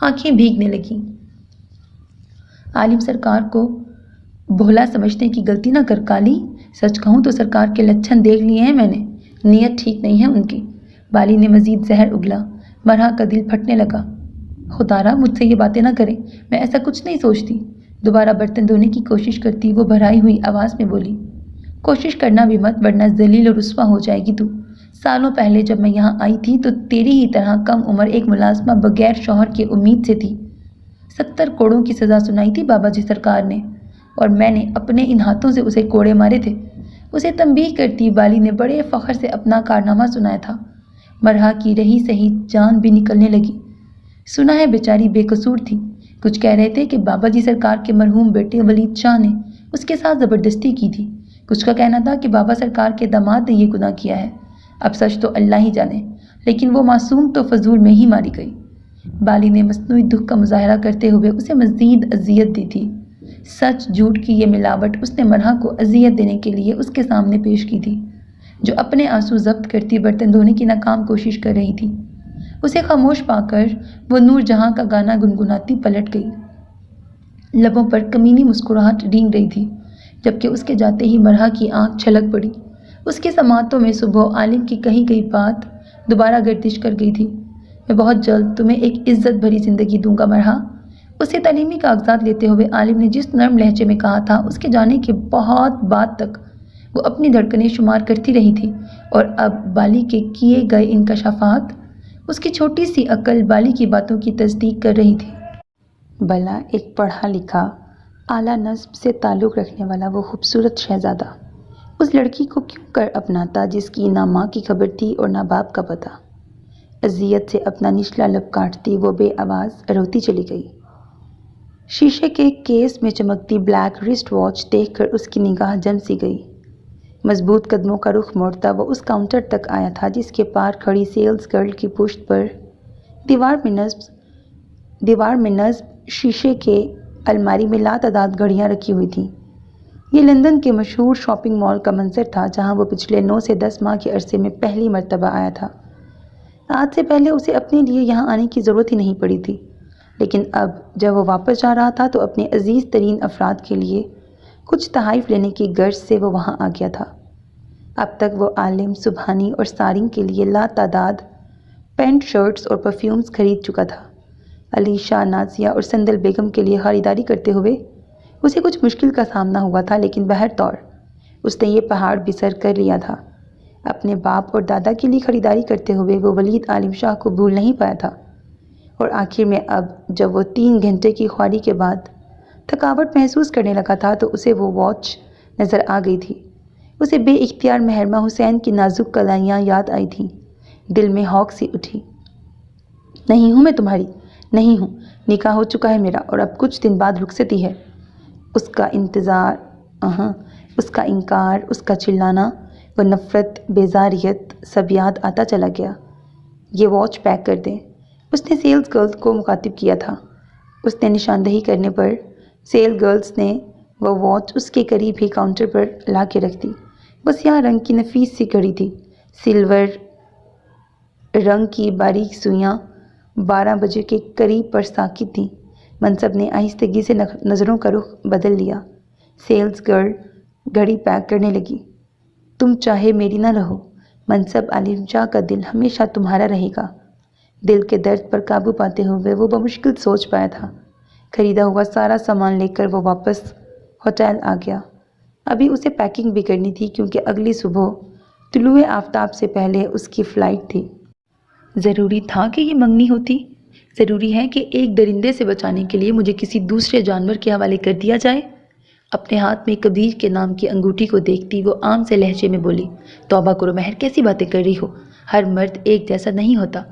آنکھیں بھیگنے لگیں۔ عالم سرکار کو بھولا سمجھنے کی غلطی نہ کر کالی، سچ کہوں تو سرکار کے لچھن دیکھ لیے ہیں میں نے، نیت ٹھیک نہیں ہے ان کی۔ بالی نے مزید زہر اگلا۔ مرحا کا دل پھٹنے لگا۔ خدارا مجھ سے یہ باتیں نہ کریں، میں ایسا کچھ نہیں سوچتی۔ دوبارہ برتن دھونے کی کوشش کرتی وہ بھرائی ہوئی آواز میں بولی، کوشش کرنا بھی مت ورنہ ذلیل و رسوا ہو جائے گی تو۔ سالوں پہلے جب میں یہاں آئی تھی تو تیری ہی طرح کم عمر ایک ملازمہ بغیر شوہر کے امید سے تھی۔ 70 کوڑوں کی سزا سنائی تھی بابا جی سرکار نے، اور میں نے اپنے ان ہاتھوں سے اسے کوڑے مارے تھے۔ اسے تنبیہ کرتی بالی نے بڑے فخر سے اپنا کارنامہ سنایا تھا۔ مرحا کی رہی سہی جان بھی نکلنے لگی۔ سنا ہے بیچاری بے قصور تھی۔ کچھ کہہ رہے تھے کہ بابا جی سرکار کے مرحوم بیٹے ولید شاہ نے اس کے ساتھ زبردستی کی تھی۔ کچھ کا کہنا تھا کہ بابا سرکار کے داماد نے یہ گناہ کیا ہے۔ اب سچ تو اللہ ہی جانے، لیکن وہ معصوم تو فضول میں ہی ماری گئی۔ بالی نے مصنوعی دکھ کا مظاہرہ کرتے ہوئے اسے مزید اذیت دی تھی۔ سچ جھوٹ کی یہ ملاوٹ اس نے مرحا کو اذیت دینے کے لیے اس کے سامنے پیش کی تھی، جو اپنے آنسو ضبط کرتی برتن دھونے کی ناکام کوشش کر رہی تھی۔ اسے خاموش پا کر وہ نور جہاں کا گانا گنگناتی پلٹ گئی۔ لبوں پر کمینی مسکراہٹ رینگ رہی تھی، جبکہ اس کے جاتے ہی مرحا کی آنکھ چھلک پڑی۔ اس کے سماعتوں میں صبح عالم کی کہی گئی بات دوبارہ گردش کر گئی تھی، میں بہت جلد تمہیں ایک عزت بھری زندگی دوں گا مرحا۔ اسے تعلیمی کاغذات لیتے ہوئے عالم نے جس نرم لہجے میں کہا تھا، اس کے جانے کے بہت بعد تک وہ اپنی دھڑکنیں شمار کرتی رہی تھی، اور اب بالی کے کیے گئے انکشافات اس کی چھوٹی سی عقل بالی کی باتوں کی تصدیق کر رہی تھی۔ بھلا ایک پڑھا لکھا اعلیٰ نسب سے تعلق رکھنے والا وہ خوبصورت شہزادہ اس لڑکی کو کیوں کر اپناتا جس کی نہ ماں کی خبر تھی اور نہ باپ کا پتہ؟ اذیت سے اپنا نچلا لب کاٹتی وہ بے آواز روتی چلی گئی۔ شیشے کے کیس میں چمکتی بلیک رسٹ واچ دیکھ کر اس کی نگاہ جم سی گئی۔ مضبوط قدموں کا رخ موڑتا وہ اس کاؤنٹر تک آیا تھا جس کے پار کھڑی سیلز گرل کی پشت پر دیوار میں نصب شیشے کے الماری میں لاتعداد گھڑیاں رکھی ہوئی تھیں۔ یہ لندن کے مشہور شاپنگ مال کا منظر تھا جہاں وہ پچھلے 9 سے 10 ماہ کے عرصے میں پہلی مرتبہ آیا تھا۔ آج سے پہلے اسے اپنے لیے یہاں آنے کی ضرورت ہی نہیں پڑی تھی، لیکن اب جب وہ واپس جا رہا تھا تو اپنے عزیز ترین افراد کے لیے کچھ تحائف لینے کی غرض سے وہ وہاں آ گیا تھا۔ اب تک وہ عالم، سبحانی اور سارنگ کے لیے لاتعداد پینٹ شرٹس اور پرفیومز خرید چکا تھا۔ علیشا، نازیہ اور سندل بیگم کے لیے خریداری کرتے ہوئے اسے کچھ مشکل کا سامنا ہوا تھا، لیکن بہر طور اس نے یہ پہاڑ بھی سر کر لیا تھا۔ اپنے باپ اور دادا کے لیے خریداری کرتے ہوئے وہ ولید عالم شاہ کو بھول نہیں پایا تھا، اور آخر میں اب جب وہ 3 گھنٹے کی خواری کے بعد تھکاوٹ محسوس کرنے لگا تھا تو اسے وہ واچ نظر آ گئی تھی۔ اسے بے اختیار محرمہ حسین کی نازک کلائیاں یاد آئی تھیں۔ دل میں ہوک سی اٹھی۔ نہیں ہوں میں تمہاری، نہیں ہوں، نکاح ہو چکا ہے میرا اور اب کچھ دن بعد رخصتی ہے۔ اس کا انتظار، اس کا انکار، اس کا چلانا، وہ نفرت، بیزاریت سب یاد آتا چلا گیا۔ یہ واچ پیک کر دیں، اس نے سیلز گرلز کو مخاطب کیا تھا۔ اس نے نشاندہی کرنے پر سیل گرلز نے وہ واچ اس کے قریب ہی کاؤنٹر پر لا کے رکھ دی۔ وہ سیاہ رنگ کی نفیس سی گھڑی تھی، سلور رنگ کی باریک سوئیاں 12 بجے کے قریب پر ساکت تھیں۔ منصب نے آہستگی سے نظروں کا رخ بدل لیا۔ سیلز گرل گھڑی پیک کرنے لگی۔ تم چاہے میری نہ رہو، منصب عالم شاہ کا دل ہمیشہ تمہارا رہے گا۔ دل کے درد پر قابو پاتے ہوئے وہ بمشکل سوچ پایا تھا۔ خریدا ہوا سارا سامان لے کر وہ واپس ہوٹل آ گیا۔ ابھی اسے پیکنگ بھی کرنی تھی کیونکہ اگلی صبح طلوع آفتاب سے پہلے اس کی فلائٹ تھی۔ ضروری تھا کہ یہ منگنی ہوتی؟ ضروری ہے کہ ایک درندے سے بچانے کے لیے مجھے کسی دوسرے جانور کے حوالے کر دیا جائے؟ اپنے ہاتھ میں کبیر کے نام کی انگوٹھی کو دیکھتی وہ عام سے لہجے میں بولی، توبہ کرو مہر، کیسی باتیں کر رہی ہو؟ ہر مرد ایک جیسا نہیں ہوتا۔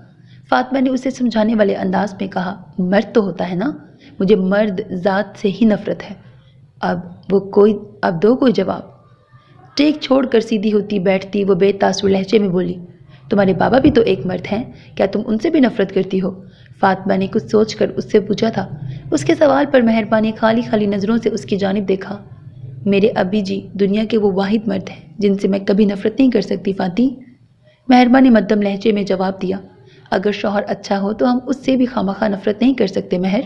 فاطمہ نے اسے سمجھانے والے انداز میں کہا، مرد تو ہوتا ہے نا، مجھے مرد ذات سے ہی نفرت ہے۔ اب دو کوئی جواب۔ ٹیک چھوڑ کر سیدھی ہوتی بیٹھتی وہ بے تاثر لہجے میں بولی، تمہارے بابا بھی تو ایک مرد ہیں، کیا تم ان سے بھی نفرت کرتی ہو؟ فاطمہ نے کچھ سوچ کر اس سے پوچھا تھا۔ اس کے سوال پر مہربا نے خالی خالی نظروں سے اس کی جانب دیکھا۔ میرے ابی جی دنیا کے وہ واحد مرد ہیں جن سے میں کبھی نفرت نہیں کر سکتی فاطی، مہربا نے مدھم لہجے میں جواب دیا۔ اگر شوہر اچھا ہو تو ہم اس سے بھی خواہ نفرت نہیں کر سکتے مہر۔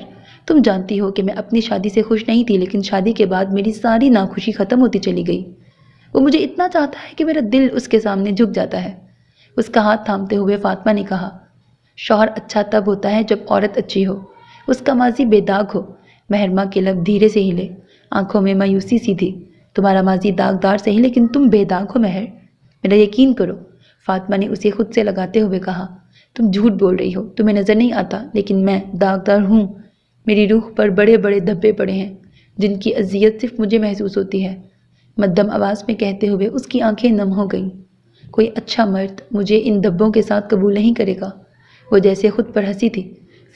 تم جانتی ہو کہ میں اپنی شادی سے خوش نہیں تھی، لیکن شادی کے بعد میری ساری ناخوشی ختم ہوتی چلی گئی۔ وہ مجھے اتنا چاہتا ہے کہ میرا دل اس کے سامنے جھک جاتا ہے۔ اس کا ہاتھ تھامتے ہوئے فاطمہ نے کہا، شوہر اچھا تب ہوتا ہے جب عورت اچھی ہو، اس کا ماضی بے داغ ہو۔ مہرماں کے لب دھیرے سے ہلے، آنکھوں میں مایوسی سی تھی۔ تمہارا ماضی داغدار صحیح، لیکن تم بے داغ ہو مہر، میرا یقین کرو۔ فاطمہ نے اسے خود سے لگاتے ہوئے کہا، تم جھوٹ بول رہی ہو، تمہیں نظر نہیں آتا، لیکن میں داغدار ہوں۔ میری روح پر بڑے بڑے دھبے پڑے ہیں، جن کی اذیت صرف مجھے محسوس ہوتی ہے۔ مدھم آواز میں کہتے ہوئے اس کی آنکھیں نم ہو گئیں۔ کوئی اچھا مرد مجھے ان دھبوں کے ساتھ قبول نہیں کرے گا۔ وہ جیسے خود پر ہنسی تھی۔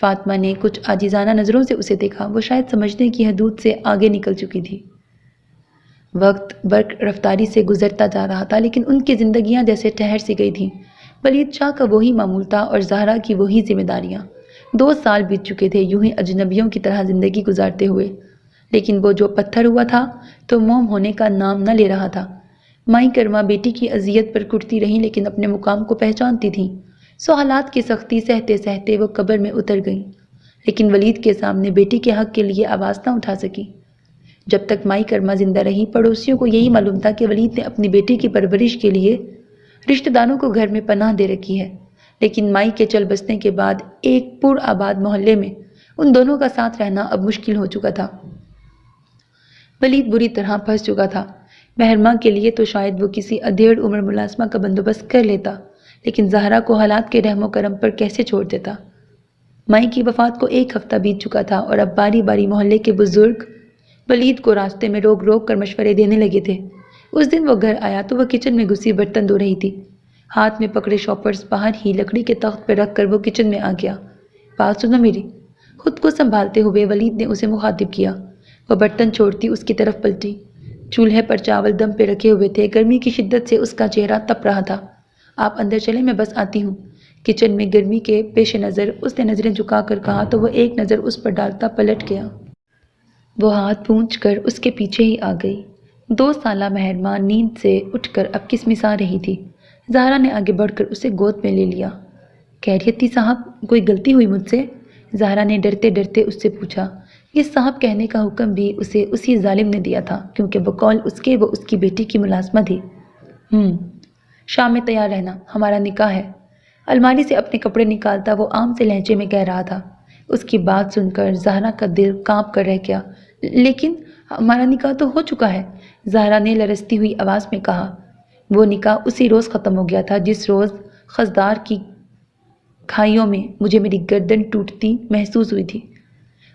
فاطمہ نے کچھ عاجزانہ نظروں سے اسے دیکھا۔ وہ شاید سمجھنے کی حدود سے آگے نکل چکی تھی۔ وقت برق رفتاری سے گزرتا جا رہا تھا، لیکن ان کی زندگیاں جیسے ٹھہر سی گئی تھیں۔ ولید شاہ کا وہی معمول تھا اور زہرا کی وہی ذمہ داریاں۔ 2 سال بیت چکے تھے یوں ہی اجنبیوں کی طرح زندگی گزارتے ہوئے، لیکن وہ جو پتھر ہوا تھا تو موم ہونے کا نام نہ لے رہا تھا۔ مائی کرما بیٹی کی اذیت پر کٹتی رہیں، لیکن اپنے مقام کو پہچانتی تھیں۔ سو حالات کی سختی سہتے سہتے وہ قبر میں اتر گئیں، لیکن ولید کے سامنے بیٹی کے حق کے لیے آواز نہ اٹھا سکی۔ جب تک مائی کرما زندہ رہی، پڑوسیوں کو یہی معلوم تھا کہ ولید نے اپنی بیٹی کی پرورش کے لیے رشتہ داروں کو گھر میں پناہ دے رکھی ہے، لیکن مائی کے چل بسنے کے بعد ایک پر آباد محلے میں ان دونوں کا ساتھ رہنا اب مشکل ہو چکا تھا۔ ولید بری طرح پھنس چکا تھا۔ مہرماں کے لیے تو شاید وہ کسی ادھیڑ عمر ملازمہ کا بندوبست کر لیتا، لیکن زہرا کو حالات کے رحم و کرم پر کیسے چھوڑ دیتا؟ مائی کی وفات کو 1 ہفتہ بیت چکا تھا اور اب باری باری محلے کے بزرگ ولید کو راستے میں روک روک کر مشورے دینے لگے تھے۔ اس دن وہ گھر آیا تو وہ کچن میں گھسی برتن دھو رہی تھی۔ ہاتھ میں پکڑے شاپرز باہر ہی لکڑی کے تخت پر رکھ کر وہ کچن میں آ گیا۔ بات سنو میری، خود کو سنبھالتے ہوئے ولید نے اسے مخاطب کیا۔ وہ برتن چھوڑتی اس کی طرف پلٹی۔ چولہے پر چاول دم پہ رکھے ہوئے تھے، گرمی کی شدت سے اس کا چہرہ تپ رہا تھا۔ آپ اندر چلیں، میں بس آتی ہوں۔ کچن میں گرمی کے پیش نظر اس نے نظریں جھکا کر کہا تو وہ ایک نظر اس پر ڈالتا پلٹ گیا۔ وہ ہاتھ پونچھ کر اس کے پیچھے ہی آ گئی۔ 2 سالہ مہرماں نیند سے اٹھ کر اب کسمسا رہی تھی۔ زہرا نے آگے بڑھ کر اسے گود میں لے لیا۔ خیریت تھی صاحب، کوئی غلطی ہوئی مجھ سے؟ زہرا نے ڈرتے ڈرتے اس سے پوچھا۔ یہ صاحب کہنے کا حکم بھی اسے اسی ظالم نے دیا تھا، کیونکہ بقول اس کے وہ اس کی بیٹی کی ملازمہ تھی۔ شام میں تیار رہنا، ہمارا نکاح ہے۔ الماری سے اپنے کپڑے نکالتا وہ عام سے لہجے میں کہہ رہا تھا۔ اس کی بات سن کر زہرا کا دل کانپ کر رہ گیا۔ لیکن ہمارا نکاح تو ہو چکا ہے، زہرا نے لرزتی ہوئی آواز میں کہا۔ وہ نکاح اسی روز ختم ہو گیا تھا جس روز خضدار کی کھائیوں میں مجھے میری گردن ٹوٹتی محسوس ہوئی تھی۔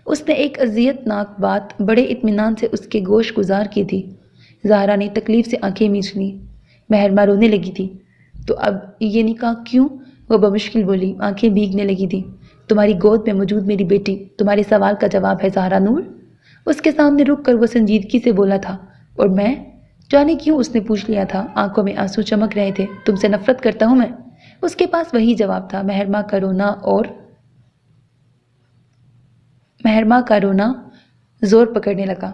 اس نے ایک اذیت ناک بات بڑے اطمینان سے اس کے گوش گزار کی تھی۔ زہرا نے تکلیف سے آنکھیں مینچ لیں۔ مہرماں رونے لگی تھی۔ تو اب یہ نکاح کیوں؟ وہ بمشکل بولی، آنکھیں بھیگنے لگی تھی۔ تمہاری گود میں موجود میری بیٹی تمہارے سوال کا جواب ہے زہرا نور۔ اس کے سامنے رک کر وہ سنجیدگی سے بولا تھا۔ اور میں؟ جانے کیوں اس نے پوچھ لیا تھا، آنکھوں میں آنسو چمک رہے تھے۔ تم سے نفرت کرتا ہوں میں۔ اس کے پاس وہی جواب تھا۔ مہرماں کا رونا زور پکڑنے لگا۔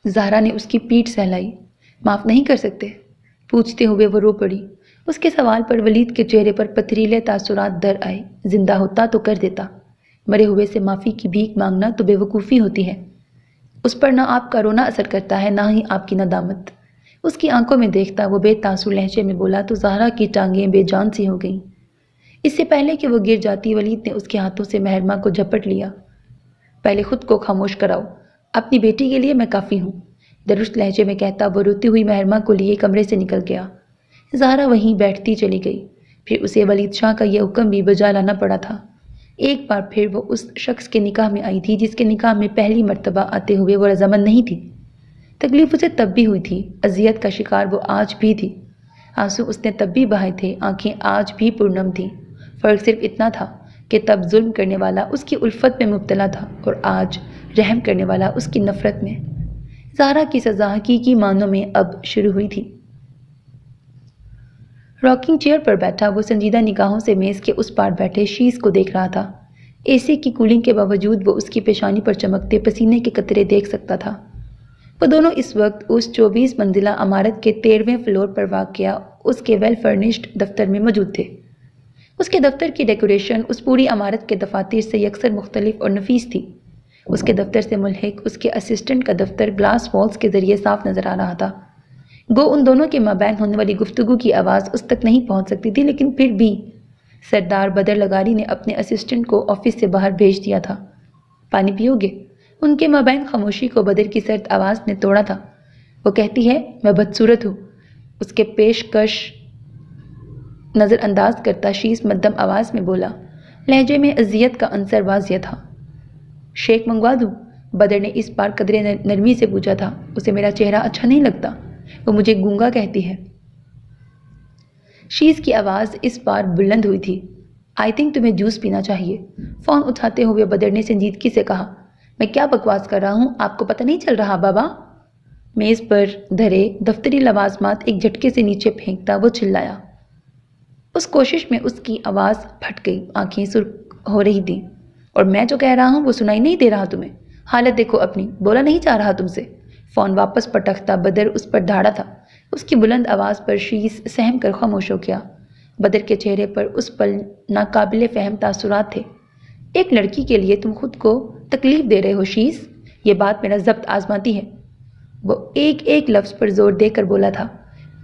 زہرا نے اس کی پیٹھ سہلائی۔ معاف نہیں کر سکتے؟ پوچھتے ہوئے وہ رو پڑی۔ اس کے سوال پر ولید کے چہرے پر پتھریلے تاثرات در آئے۔ زندہ ہوتا تو کر دیتا، مرے ہوئے سے معافی کی بھیک مانگنا تو بے وقوفی ہوتی ہے۔ اس پر نہ آپ کا رونا اثر کرتا ہے، نہ ہی آپ کی ندامت۔ اس کی آنکھوں میں دیکھتا وہ بے تاثر لہجے میں بولا تو زہرا کی ٹانگیں بے جان سی ہو گئیں۔ اس سے پہلے کہ وہ گر جاتی، ولید نے اس کے ہاتھوں سے مہرماں کو جھپٹ لیا۔ پہلے خود کو خاموش کراؤ، اپنی بیٹی کے لیے میں کافی ہوں، درست لہجے میں کہتا وہ روتی ہوئی مہرماں کو لیے کمرے سے نکل گیا۔ زہرا وہیں بیٹھتی چلی گئی۔ پھر اسے ولید شاہ کا یہ حکم بھی بجا لانا پڑا تھا۔ ایک بار پھر وہ اس شخص کے نکاح میں آئی تھی جس کے نکاح میں پہلی مرتبہ آتے ہوئے وہ رضامند نہیں تھی۔ تکلیف اسے تب بھی ہوئی تھی، اذیت کا شکار وہ آج بھی تھی۔ آنسو اس نے تب بھی بہائے تھے، آنکھیں آج بھی پرنم تھیں۔ فرق صرف اتنا تھا کہ تب ظلم کرنے والا اس کی الفت میں مبتلا تھا اور آج رحم کرنے والا اس کی نفرت میں۔ زہرا کی سزا حقیقی معنوں میں اب شروع ہوئی تھی۔ راکنگ چیئر پر بیٹھا وہ سنجیدہ نگاہوں سے میز کے اس پار بیٹھے شیز کو دیکھ رہا تھا۔ اے سی کی کولنگ کے باوجود وہ اس کی پیشانی پر چمکتے پسینے کے قطرے دیکھ سکتا تھا۔ وہ دونوں اس وقت اس 24 منزلہ عمارت کے 13ویں فلور پر واقع اس کے ویل فرنشڈ دفتر میں موجود تھے۔ اس کے دفتر کی ڈیکوریشن اس پوری عمارت کے دفاتر سے یکسر مختلف اور نفیس تھی۔ اس کے دفتر سے ملحق اس کے اسسٹنٹ کا دفتر گلاس والز کے ذریعے صاف نظر آ رہا تھا۔ گو ان دونوں کے مابین ہونے والی گفتگو کی آواز اس تک نہیں پہنچ سکتی تھی، لیکن پھر بھی سردار بدر لغاری نے اپنے اسسٹنٹ کو آفس سے باہر بھیج دیا تھا۔ پانی پیو گے؟ ان کے مابین خاموشی کو بدر کی سرد آواز نے توڑا تھا۔ وہ کہتی ہے میں بدصورت ہوں۔ اس کے پیشکش نظر انداز کرتا شیس مدھم آواز میں بولا، لہجے میں اذیت کا عنصر واضح تھا۔ شیک منگوا دوں؟ بدر نے اس بار قدرے نرمی سے پوچھا تھا۔ اسے میرا چہرہ اچھا نہیں لگتا، وہ مجھے گونگا کہتی ہے۔ شیز کی آواز اس بار بلند ہوئی تھی۔ آئی تھنک تمہیں جوس پینا چاہیے۔ فون اٹھاتے ہوئے بدر نے سنجیدگی سے کہا، میں کیا بکواس کر رہا ہوں، آپ کو پتہ نہیں چل رہا بابا؟ میز پر دھرے دفتری لوازمات ایک جھٹکے سے نیچے پھینکتا وہ چلایا۔ اس کوشش میں اس کی آواز پھٹ گئی، آنکھیں سرخ ہو رہی تھیں۔ اور میں جو کہہ رہا ہوں وہ سنائی نہیں دے رہا تمہیں؟ حالت دیکھو اپنی، بولا نہیں جا رہا تم سے؟ فون واپس پٹکتا بدر اس پر دھاڑا تھا۔ اس کی بلند آواز پر شیز سہم کر خاموش ہو گیا۔ بدر کے چہرے پر اس پل ناقابل فہم تاثرات تھے۔ ایک لڑکی کے لیے تم خود کو تکلیف دے رہے ہو شیز، یہ بات میرا ضبط آزماتی ہے۔ وہ ایک ایک لفظ پر زور دے کر بولا تھا۔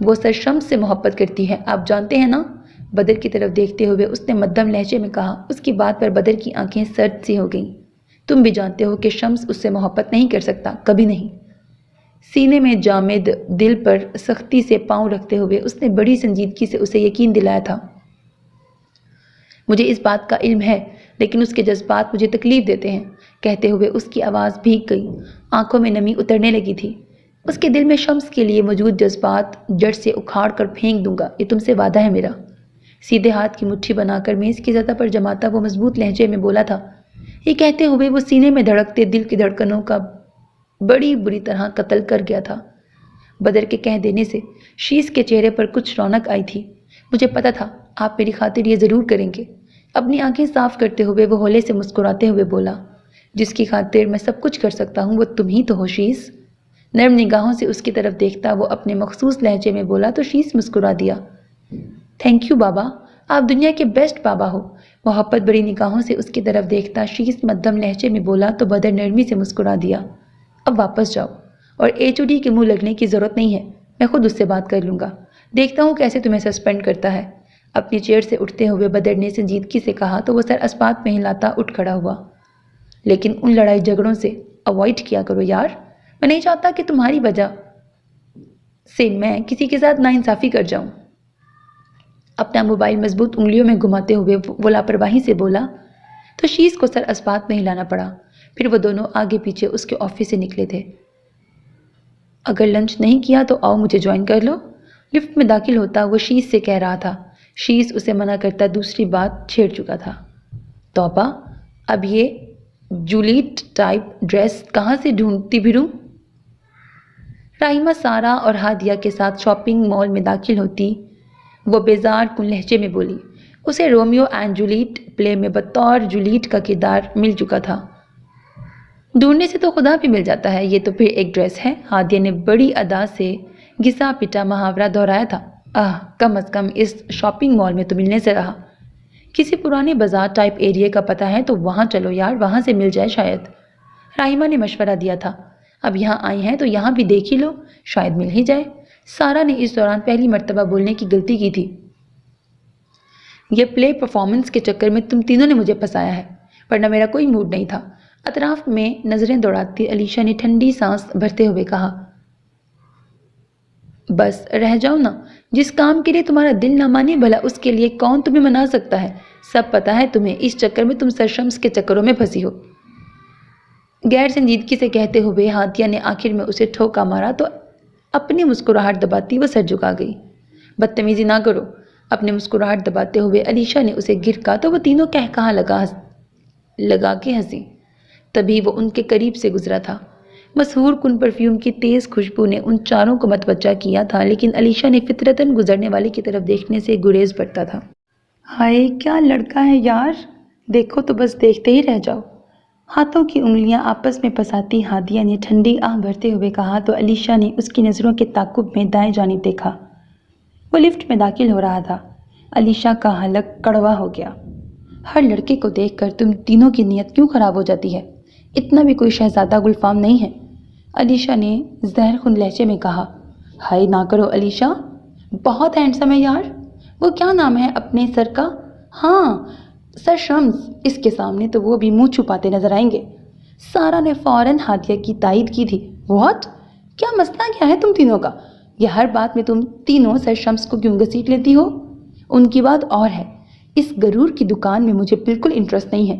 وہ سرشمس سے محبت کرتی ہے، آپ جانتے ہیں نا؟ بدر کی طرف دیکھتے ہوئے اس نے مدھم لہجے میں کہا۔ اس کی بات پر بدر کی آنکھیں سرد سی ہو گئیں۔ تم بھی جانتے ہو کہ شمس اس سے محبت نہیں کر سکتا، کبھی نہیں۔ سینے میں جامد دل پر سختی سے پاؤں رکھتے ہوئے اس نے بڑی سنجیدگی سے اسے یقین دلایا تھا۔ مجھے اس بات کا علم ہے، لیکن اس کے جذبات مجھے تکلیف دیتے ہیں۔ کہتے ہوئے اس کی آواز بھیگ گئی، آنکھوں میں نمی اترنے لگی تھی۔ اس کے دل میں شمس کے لیے موجود جذبات جڑ سے اکھاڑ کر پھینک دوں گا، یہ تم سے وعدہ ہے میرا۔ سیدھے ہاتھ کی مٹھی بنا کر میز کی سطح پر جماتا وہ مضبوط لہجے میں بولا تھا۔ یہ کہتے ہوئے وہ سینے میں دھڑکتے دل کی دھڑکنوں کا بڑی بری طرح قتل کر گیا تھا۔ بدر کے کہہ دینے سے شیز کے چہرے پر کچھ رونق آئی تھی۔ مجھے پتا تھا آپ میری خاطر یہ ضرور کریں گے۔ اپنی آنکھیں صاف کرتے ہوئے وہ ہولے سے مسکراتے ہوئے بولا، جس کی خاطر میں سب کچھ کر سکتا ہوں وہ تم ہی تو ہو شیز۔ نرم نگاہوں سے اس کی طرف دیکھتا وہ اپنے مخصوص لہجے میں بولا تو شیز مسکرا دیا۔ تھینک یو بابا، آپ دنیا کے بیسٹ بابا ہو۔ محبت بڑی نگاہوں سے اس کی طرف دیکھتا شیز مدھم لہجے میں بولا تو بدر نرمی سے مسکرا دیا۔ اب واپس جاؤ، اور HOD کے منہ لگنے کی ضرورت نہیں ہے، میں خود اس سے بات کر لوں گا، دیکھتا ہوں کیسے تمہیں سسپینڈ کرتا ہے۔ اپنی چیئر سے اٹھتے ہوئے بدر نے سنجیدگی سے کہا تو وہ سر اسپات میں ہلاتا اٹھ کھڑا ہوا۔ لیکن ان لڑائی جھگڑوں سے اوائڈ کیا کرو یار، میں نہیں چاہتا کہ تمہاری وجہ سے میں کسی کے ساتھ ناانصافی کر جاؤں۔ اپنا موبائل مضبوط انگلیوں میں گھماتے ہوئے وہ لاپرواہی سے بولا تو شیز کو سر اسپات میں ہلانا پڑا۔ پھر وہ دونوں آگے پیچھے اس کے آفس سے نکلے تھے۔ اگر لنچ نہیں کیا تو آؤ مجھے جوائن کر لو، لفٹ میں داخل ہوتا وہ شیز سے کہہ رہا تھا۔ شیز اسے منع کرتا دوسری بات چھیڑ چکا تھا۔ توبہ، اب یہ جولیٹ ٹائپ ڈریس کہاں سے ڈھونڈتی پھروں؟ رحیمہ سارا اور ہادیہ کے ساتھ شاپنگ مال میں داخل ہوتی وہ بیزار کن لہجے میں بولی۔ اسے رومیو اینڈ جولیٹ پلے میں بطور جولیٹ کا کردار مل چکا تھا۔ ڈھونڈنے سے تو خدا بھی مل جاتا ہے، یہ تو پھر ایک ڈریس ہے۔ ہادیہ نے بڑی ادا سے گھسا پٹا محاورہ دہرایا تھا۔ کم از کم اس شاپنگ مال میں تو ملنے سے رہا۔ کسی پرانے بازار ٹائپ ایریے کا پتہ ہے تو وہاں چلو یار، وہاں سے مل جائے شاید۔ رحیمہ نے مشورہ دیا تھا۔ اب یہاں آئی ہیں تو یہاں بھی دیکھ ہی لو، شاید مل ہی جائے۔ سارا نے اس دوران پہلی مرتبہ بولنے کی غلطی کی تھی۔ یہ پلے پرفارمنس کے چکر میں تم تینوں نے مجھے پھنسایا ہے، ورنہ میرا کوئی موڈ نہیں تھا۔ اطراف میں نظریں دوڑاتی علیشا نے ٹھنڈی سانس بھرتے ہوئے کہا، بس رہ جاؤ نا، جس کام کے لیے تمہارا دل نہ مانے بھلا اس کے لیے کون تمہیں منا سکتا ہے؟ سب پتا ہے تمہیں، اس چکر میں تم سرشمس کے چکروں میں پھنسی ہو۔ غیر سنجیدگی سے کہتے ہوئے ہادیہ نے آخر میں اسے ٹھوکا مارا تو اپنی مسکراہٹ دباتی وہ سر جھکا گئی۔ بدتمیزی نہ کرو، اپنے مسکراہٹ دباتے ہوئے علیشا نے اسے گرکا تو وہ تینوں کہا لگا کے ہنسی۔ تبھی وہ ان کے قریب سے گزرا تھا۔ مسحور کن پرفیوم کی تیز خوشبو نے ان چاروں کو متوجہ کیا تھا، لیکن علیشا نے فطرتاً گزرنے والے کی طرف دیکھنے سے گریز برتا تھا۔ ہائے کیا لڑکا ہے یار، دیکھو تو بس دیکھتے ہی رہ جاؤ۔ ہاتھوں کی انگلیاں آپس میں پھنساتی ہادیہ نے ٹھنڈی آہ بھرتے ہوئے کہا تو علیشا نے اس کی نظروں کے تعاقب میں دائیں جانب دیکھا۔ وہ لفٹ میں داخل ہو رہا تھا۔ علیشا کا حلق کڑوا ہو گیا۔ ہر لڑکے کو دیکھ کر تم تینوں کی نیت کیوں خراب ہو جاتی ہے؟ اتنا بھی کوئی شہزادہ گلفام نہیں ہے، علیشا نے زہر خون لہجے میں کہا۔ ہائے نہ کرو علیشا، بہت ہینڈسم ہے یار۔ وہ کیا نام ہے اپنے سر کا؟ ہاں، سر شمس۔ اس کے سامنے تو وہ بھی منہ چھپاتے نظر آئیں گے۔ سارا نے فوراً ہادیہ کی تائید کی تھی۔ واٹ؟ کیا مسئلہ کیا ہے تم تینوں کا؟ یہ ہر بات میں تم تینوں سر شمس کو کیوں گھسیٹ لیتی ہو؟ ان کی بات اور ہے، اس غرور کی دکان میں مجھے بالکل انٹرسٹ نہیں ہے۔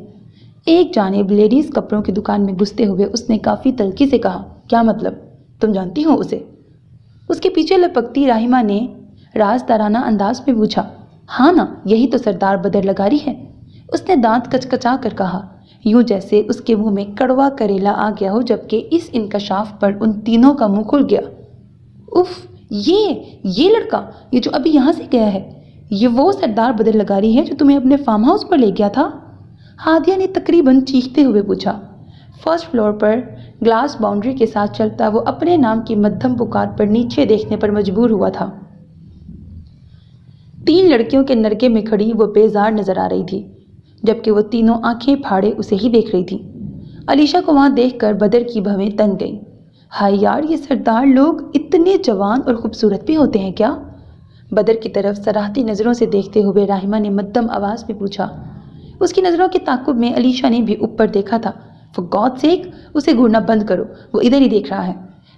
ایک جانب لیڈیز کپڑوں کی دکان میں گھستے ہوئے اس نے کافی تلخی سے کہا۔ کیا مطلب؟ تم جانتی ہو اسے؟ اس کے پیچھے لپکتی راہمہ نے رازدارانہ انداز میں پوچھا۔ ہاں نا، یہی تو سردار بدر لگاری ہے، اس نے دانت کچکچا کر کہا، یوں جیسے اس کے منہ میں کڑوا کریلا آ گیا ہو، جبکہ اس انکشاف پر ان تینوں کا منہ کھل گیا۔ اف، یہ لڑکا، یہ جو ابھی یہاں سے گیا ہے، یہ وہ سردار بدر لگاری ہے جو تمہیں اپنے فارم ہاؤس پر لے گیا تھا؟ ہادیہ نے تقریباً چیختے ہوئے پوچھا۔ فرسٹ فلور پر گلاس باؤنڈری کے ساتھ چلتا وہ اپنے نام کی مدھم پکار پر نیچے دیکھنے پر مجبور ہوا تھا۔ 3 لڑکیوں کے نرگے میں کھڑی وہ بیزار نظر آ رہی تھی، جبکہ وہ تینوں آنکھیں پھاڑے اسے ہی دیکھ رہی تھی۔ علیشا کو وہاں دیکھ کر بدر کی بھویں تن گئیں۔ ہائے یار، یہ سردار لوگ اتنے جوان اور خوبصورت بھی ہوتے ہیں کیا؟ بدر کی طرف سراہتی نظروں سے دیکھتے ہوئے راہمہ نے مدھم آواز میں پوچھا۔ اس کی نظروں کے تعاقب میں علیشا نے بھی اوپر دیکھا تھا۔ فار گاڈ سیک، اسے گھورنا بند کرو، وہ ادھر ہی دیکھ رہا ہے۔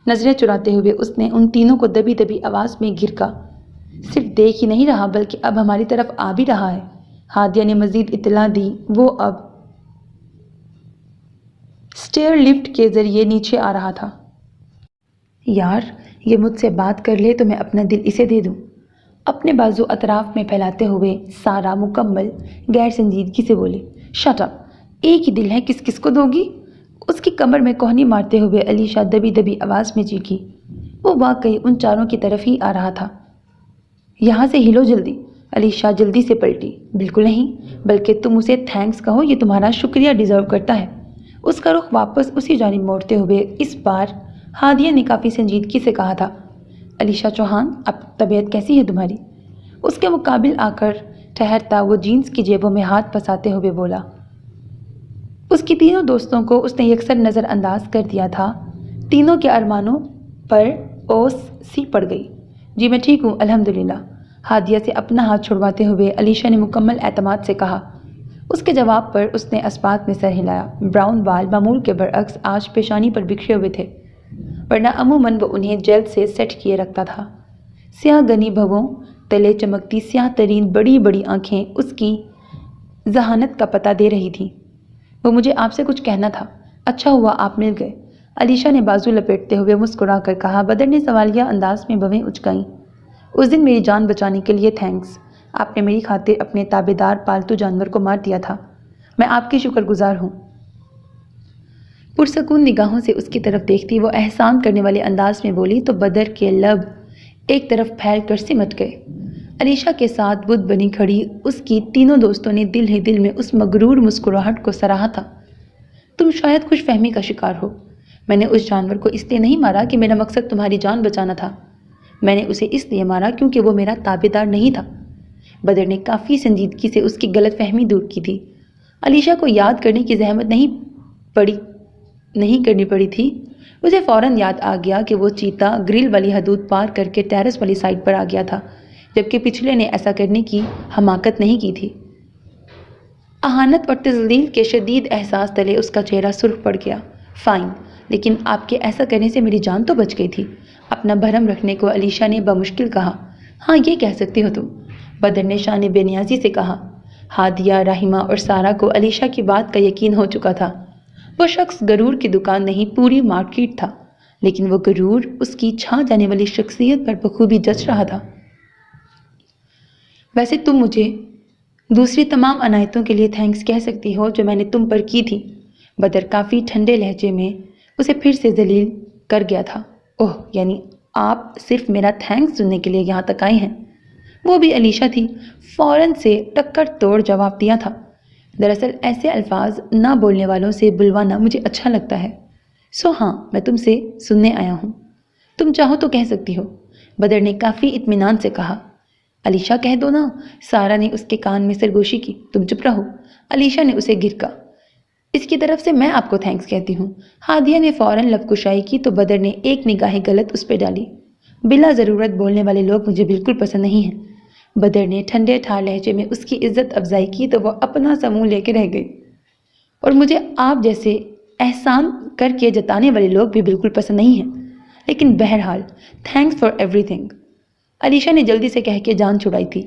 نظریں چراتے ہوئے اس نے ان تینوں کو دبی دبی آواز میں گھرکا۔ صرف دیکھ ہی نہیں رہا بلکہ اب ہماری طرف آ بھی رہا ہے۔ ہادیہ نے مزید اطلاع دی۔ وہ اب سٹیئر لفٹ کے ذریعے نیچے آ رہا تھا۔ یار، یہ مجھ سے بات کر لے تو میں اپنا دل اسے دے دوں، اپنے بازو اطراف میں پھیلاتے ہوئے سارا مکمل غیر سنجیدگی سے بولی۔ شٹ اپ، ایک ہی دل ہے، کس کس کو دو گی؟ اس کی کمر میں کوہنی مارتے ہوئے علیشا دبی دبی آواز میں چیخی۔ وہ واقعی ان چاروں کی طرف ہی آ رہا تھا۔ یہاں سے ہلو جلدی۔ علیشا جلدی سے پلٹی۔ بالکل نہیں، بلکہ تم اسے تھینکس کہو، یہ تمہارا شکریہ ڈیزرو کرتا ہے۔ اس کا رخ واپس اسی جانب موڑتے ہوئے اس بار ہادیہ نے کافی سنجیدگی سے کہا تھا۔ علیشا چوہان، اب طبیعت کیسی ہے تمہاری؟ اس کے مقابل آ کر ٹھہرتا وہ جینز کی جیبوں میں ہاتھ پھنساتے ہوئے بولا۔ اس کی تینوں دوستوں کو اس نے یکسر نظر انداز کر دیا تھا۔ تینوں کے ارمانوں پر اوس سی پڑ گئی۔ جی میں ٹھیک ہوں الحمدللہ، ہادیہ سے اپنا ہاتھ چھڑواتے ہوئے علیشا نے مکمل اعتماد سے کہا۔ اس کے جواب پر اس نے اسبات میں سر ہلایا۔ براؤن بال معمول کے برعکس آج پیشانی پر بکھرے ہوئے تھے، ورنہ عموماً وہ انہیں جلد سے سیٹ کیے رکھتا تھا۔ سیاہ گنی بھووں تلے چمکتی سیاہ ترین بڑی بڑی آنکھیں اس کی ذہانت کا پتہ دے رہی تھیں۔ وہ مجھے آپ سے کچھ کہنا تھا، اچھا ہوا آپ مل گئے، علیشا نے بازو لپیٹتے ہوئے مسکرا کر کہا۔ بدر نے سوالیہ انداز میں بھویں اچکائیں۔ اس دن میری جان بچانے کے لیے تھینکس، آپ نے میری خاطر اپنے تابع دار پالتو جانور کو مار دیا تھا، میں آپ کی شکر گزار ہوں۔ پرسکون نگاہوں سے اس کی طرف دیکھتی وہ احسان کرنے والے انداز میں بولی تو بدر کے لب ایک طرف پھیل کر سمٹ گئے۔ علیشا کے ساتھ بت بنی کھڑی اس کی تینوں دوستوں نے دل ہی دل میں اس مغرور مسکراہٹ کو سراہا تھا۔ تم شاید خوش فہمی کا شکار ہو، میں نے اس جانور کو اس لیے نہیں مارا کہ میرا مقصد تمہاری جان بچانا تھا، میں نے اسے اس لیے مارا کیونکہ وہ میرا تابع دار نہیں تھا۔ بدر نے کافی سنجیدگی سے اس کی غلط فہمی دور کی تھی۔ علیشا کو یاد کرنے کی زحمت نہیں کرنی پڑی تھی، اسے فوراً یاد آ گیا کہ وہ چیتا گرل والی حدود پار کر کے ٹیرس والی سائڈ پر آ گیا تھا، جبکہ پچھلے نے ایسا کرنے کی حماقت نہیں کی تھی۔ اہانت اور تذلیل کے شدید احساس تلے اس کا چہرہ سرخ پڑ گیا۔ فائن، لیکن آپ کے ایسا کرنے سے میری جان تو بچ گئی تھی، اپنا بھرم رکھنے کو علیشا نے بمشکل کہا۔ ہاں یہ کہہ سکتی ہو تم، بدر نے شان بے نیازی سے کہا۔ ہادیہ، راہمہ اور سارا کو علیشا کی بات کا یقین ہو چکا تھا۔ وہ شخص غرور کی دکان نہیں پوری مارکیٹ تھا، لیکن وہ غرور اس کی چھا جانے والی شخصیت پر بخوبی جچ رہا تھا۔ ویسے تم مجھے دوسری تمام عنایتوں کے لیے تھینکس کہہ سکتی ہو جو میں نے تم پر کی تھی۔ بدر کافی ٹھنڈے لہجے میں اسے پھر سے ذلیل کر گیا تھا۔ اوہ، یعنی آپ صرف میرا تھینکس سننے کے لیے یہاں تک آئے ہیں؟ وہ بھی علیشا تھی، فوراً سے ٹکر توڑ جواب دیا تھا۔ دراصل ایسے الفاظ نہ بولنے والوں سے بلوانا مجھے اچھا لگتا ہے، سو ہاں میں تم سے سننے آیا ہوں، تم چاہو تو کہہ سکتی ہو، بدر نے کافی اطمینان سے کہا۔ علیشا کہہ دو نا، سارا نے اس کے کان میں سرگوشی کی۔ تم چپ رہو، علیشا نے اسے گرکا۔ اس کی طرف سے میں آپ کو تھینکس کہتی ہوں۔ ہادیہ نے فوراً لب کشائی کی تو بدر نے ایک نگاہ غلط اس پہ ڈالی۔ بلا ضرورت بولنے والے لوگ مجھے بالکل پسند نہیں ہیں۔ بدر نے ٹھنڈے ٹھار لہجے میں اس کی عزت افزائی کی تو وہ اپنا سا منہ لے کے رہ گئی۔ اور مجھے آپ جیسے احسان کر کے جتانے والے لوگ بھی بالکل پسند نہیں ہیں، لیکن بہرحال thanks for every thing, Alisha نے جلدی سے کہہ کے جان چھڑائی تھی۔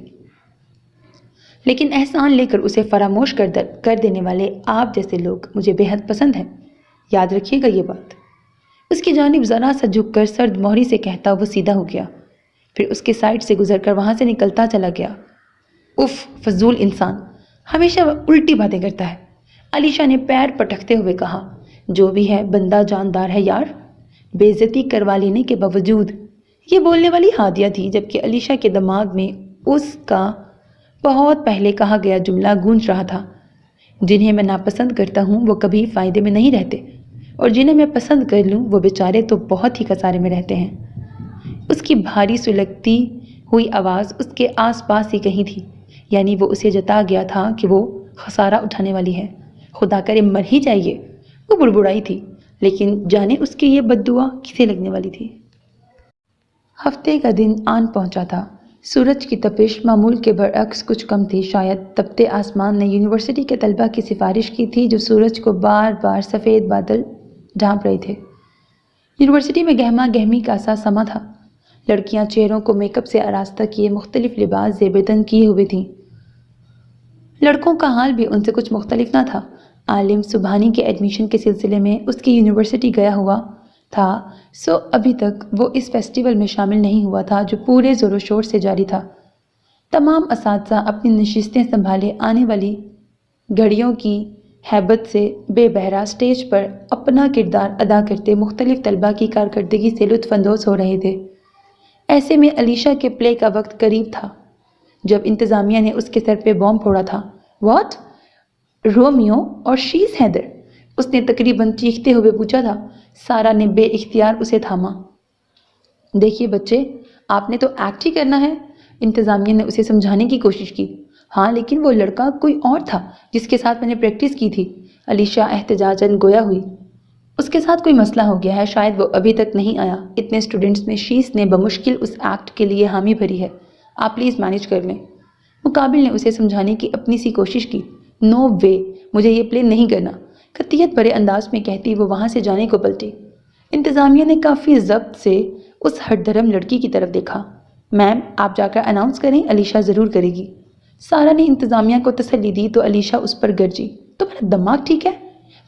لیکن احسان لے کر اسے فراموش کر دینے والے آپ جیسے لوگ مجھے بے حد پسند ہیں، یاد رکھیے گا یہ بات۔ اس کی جانب ذرا سا جھک کر سرد مہری سے کہتا وہ سیدھا ہو گیا، پھر اس کے سائڈ سے گزر کر وہاں سے نکلتا چلا گیا۔ اف، فضول انسان، ہمیشہ وہ الٹی باتیں کرتا ہے، علیشا نے پیر پٹکتے ہوئے کہا۔ جو بھی ہے بندہ جاندار ہے یار، بے عزتی کروا لینے کے باوجود۔ یہ بولنے والی ہادیہ تھی، جبکہ علیشا کے دماغ میں اس کا بہت پہلے کہا گیا جملہ گونج رہا تھا، جنہیں میں ناپسند کرتا ہوں وہ کبھی فائدے میں نہیں رہتے، اور جنہیں میں پسند کر لوں وہ بیچارے تو بہت ہی خسارے میں رہتے ہیں۔ اس کی بھاری سلگتی ہوئی آواز اس کے آس پاس ہی کہیں تھی، یعنی وہ اسے جتا گیا تھا کہ وہ خسارہ اٹھانے والی ہے۔ خدا کرے مر ہی جائیے، وہ بڑبڑائی تھی، لیکن جانے اس کی یہ بد دعا کسے لگنے والی تھی۔ ہفتے کا دن آن پہنچا تھا۔ سورج کی تپش معمول کے برعکس کچھ کم تھی۔ شاید تپتے آسمان نے یونیورسٹی کے طلبہ کی سفارش کی تھی جو سورج کو بار بار سفید بادل ڈھانپ رہے تھے۔ یونیورسٹی میں گہما گہمی کا سا سما تھا۔ لڑکیاں چہروں کو میک اپ سے آراستہ کیے مختلف لباس زیب تن کیے ہوئے تھیں۔ لڑکوں کا حال بھی ان سے کچھ مختلف نہ تھا۔ عالم سبحانی کے ایڈمیشن کے سلسلے میں اس کی یونیورسٹی گیا ہوا تھا، سو ابھی تک وہ اس فیسٹیول میں شامل نہیں ہوا تھا جو پورے زور و شور سے جاری تھا۔ تمام اساتذہ اپنی نشستیں سنبھالے آنے والی گھڑیوں کی ہیبت سے بے بہرا اسٹیج پر اپنا کردار ادا کرتے مختلف طلباء کی کارکردگی سے لطف اندوز ہو رہے تھے۔ ایسے میں علیشا کے پلے کا وقت قریب تھا جب انتظامیہ نے اس کے سر پہ بوم پھوڑا تھا۔ واٹ؟ رومیو اور شیز ہیدر؟ اس نے تقریباً چیختے ہوئے پوچھا تھا۔ سارا نے بے اختیار اسے تھاما۔ دیکھیے بچے، آپ نے تو ایکٹ ہی کرنا ہے، انتظامیہ نے اسے سمجھانے کی کوشش کی۔ ہاں لیکن وہ لڑکا کوئی اور تھا جس کے ساتھ میں نے پریکٹس کی تھی، علیشا احتجاجاً گویا ہوئی۔ اس کے ساتھ کوئی مسئلہ ہو گیا ہے، شاید وہ ابھی تک نہیں آیا۔ اتنے اسٹوڈنٹس میں شیز نے بمشکل اس ایکٹ کے لیے حامی بھری ہے، آپ پلیز مینیج کر لیں۔ مقابل نے اسے سمجھانے کی اپنی سی کوشش کی۔ نو وے، مجھے یہ پلے نہیں کرنا، قطعیت بھرے انداز میں کہتی وہ وہاں سے جانے کو پلٹی۔ انتظامیہ نے کافی ضبط سے اس ہٹ دھرم لڑکی کی طرف دیکھا۔ میم، آپ جا کر اناؤنس کریں، علیشا ضرور کرے گی۔ سارا نے انتظامیہ کو تسلی دی تو علیشا اس پر گرجی۔ تمہارا دماغ ٹھیک ہے؟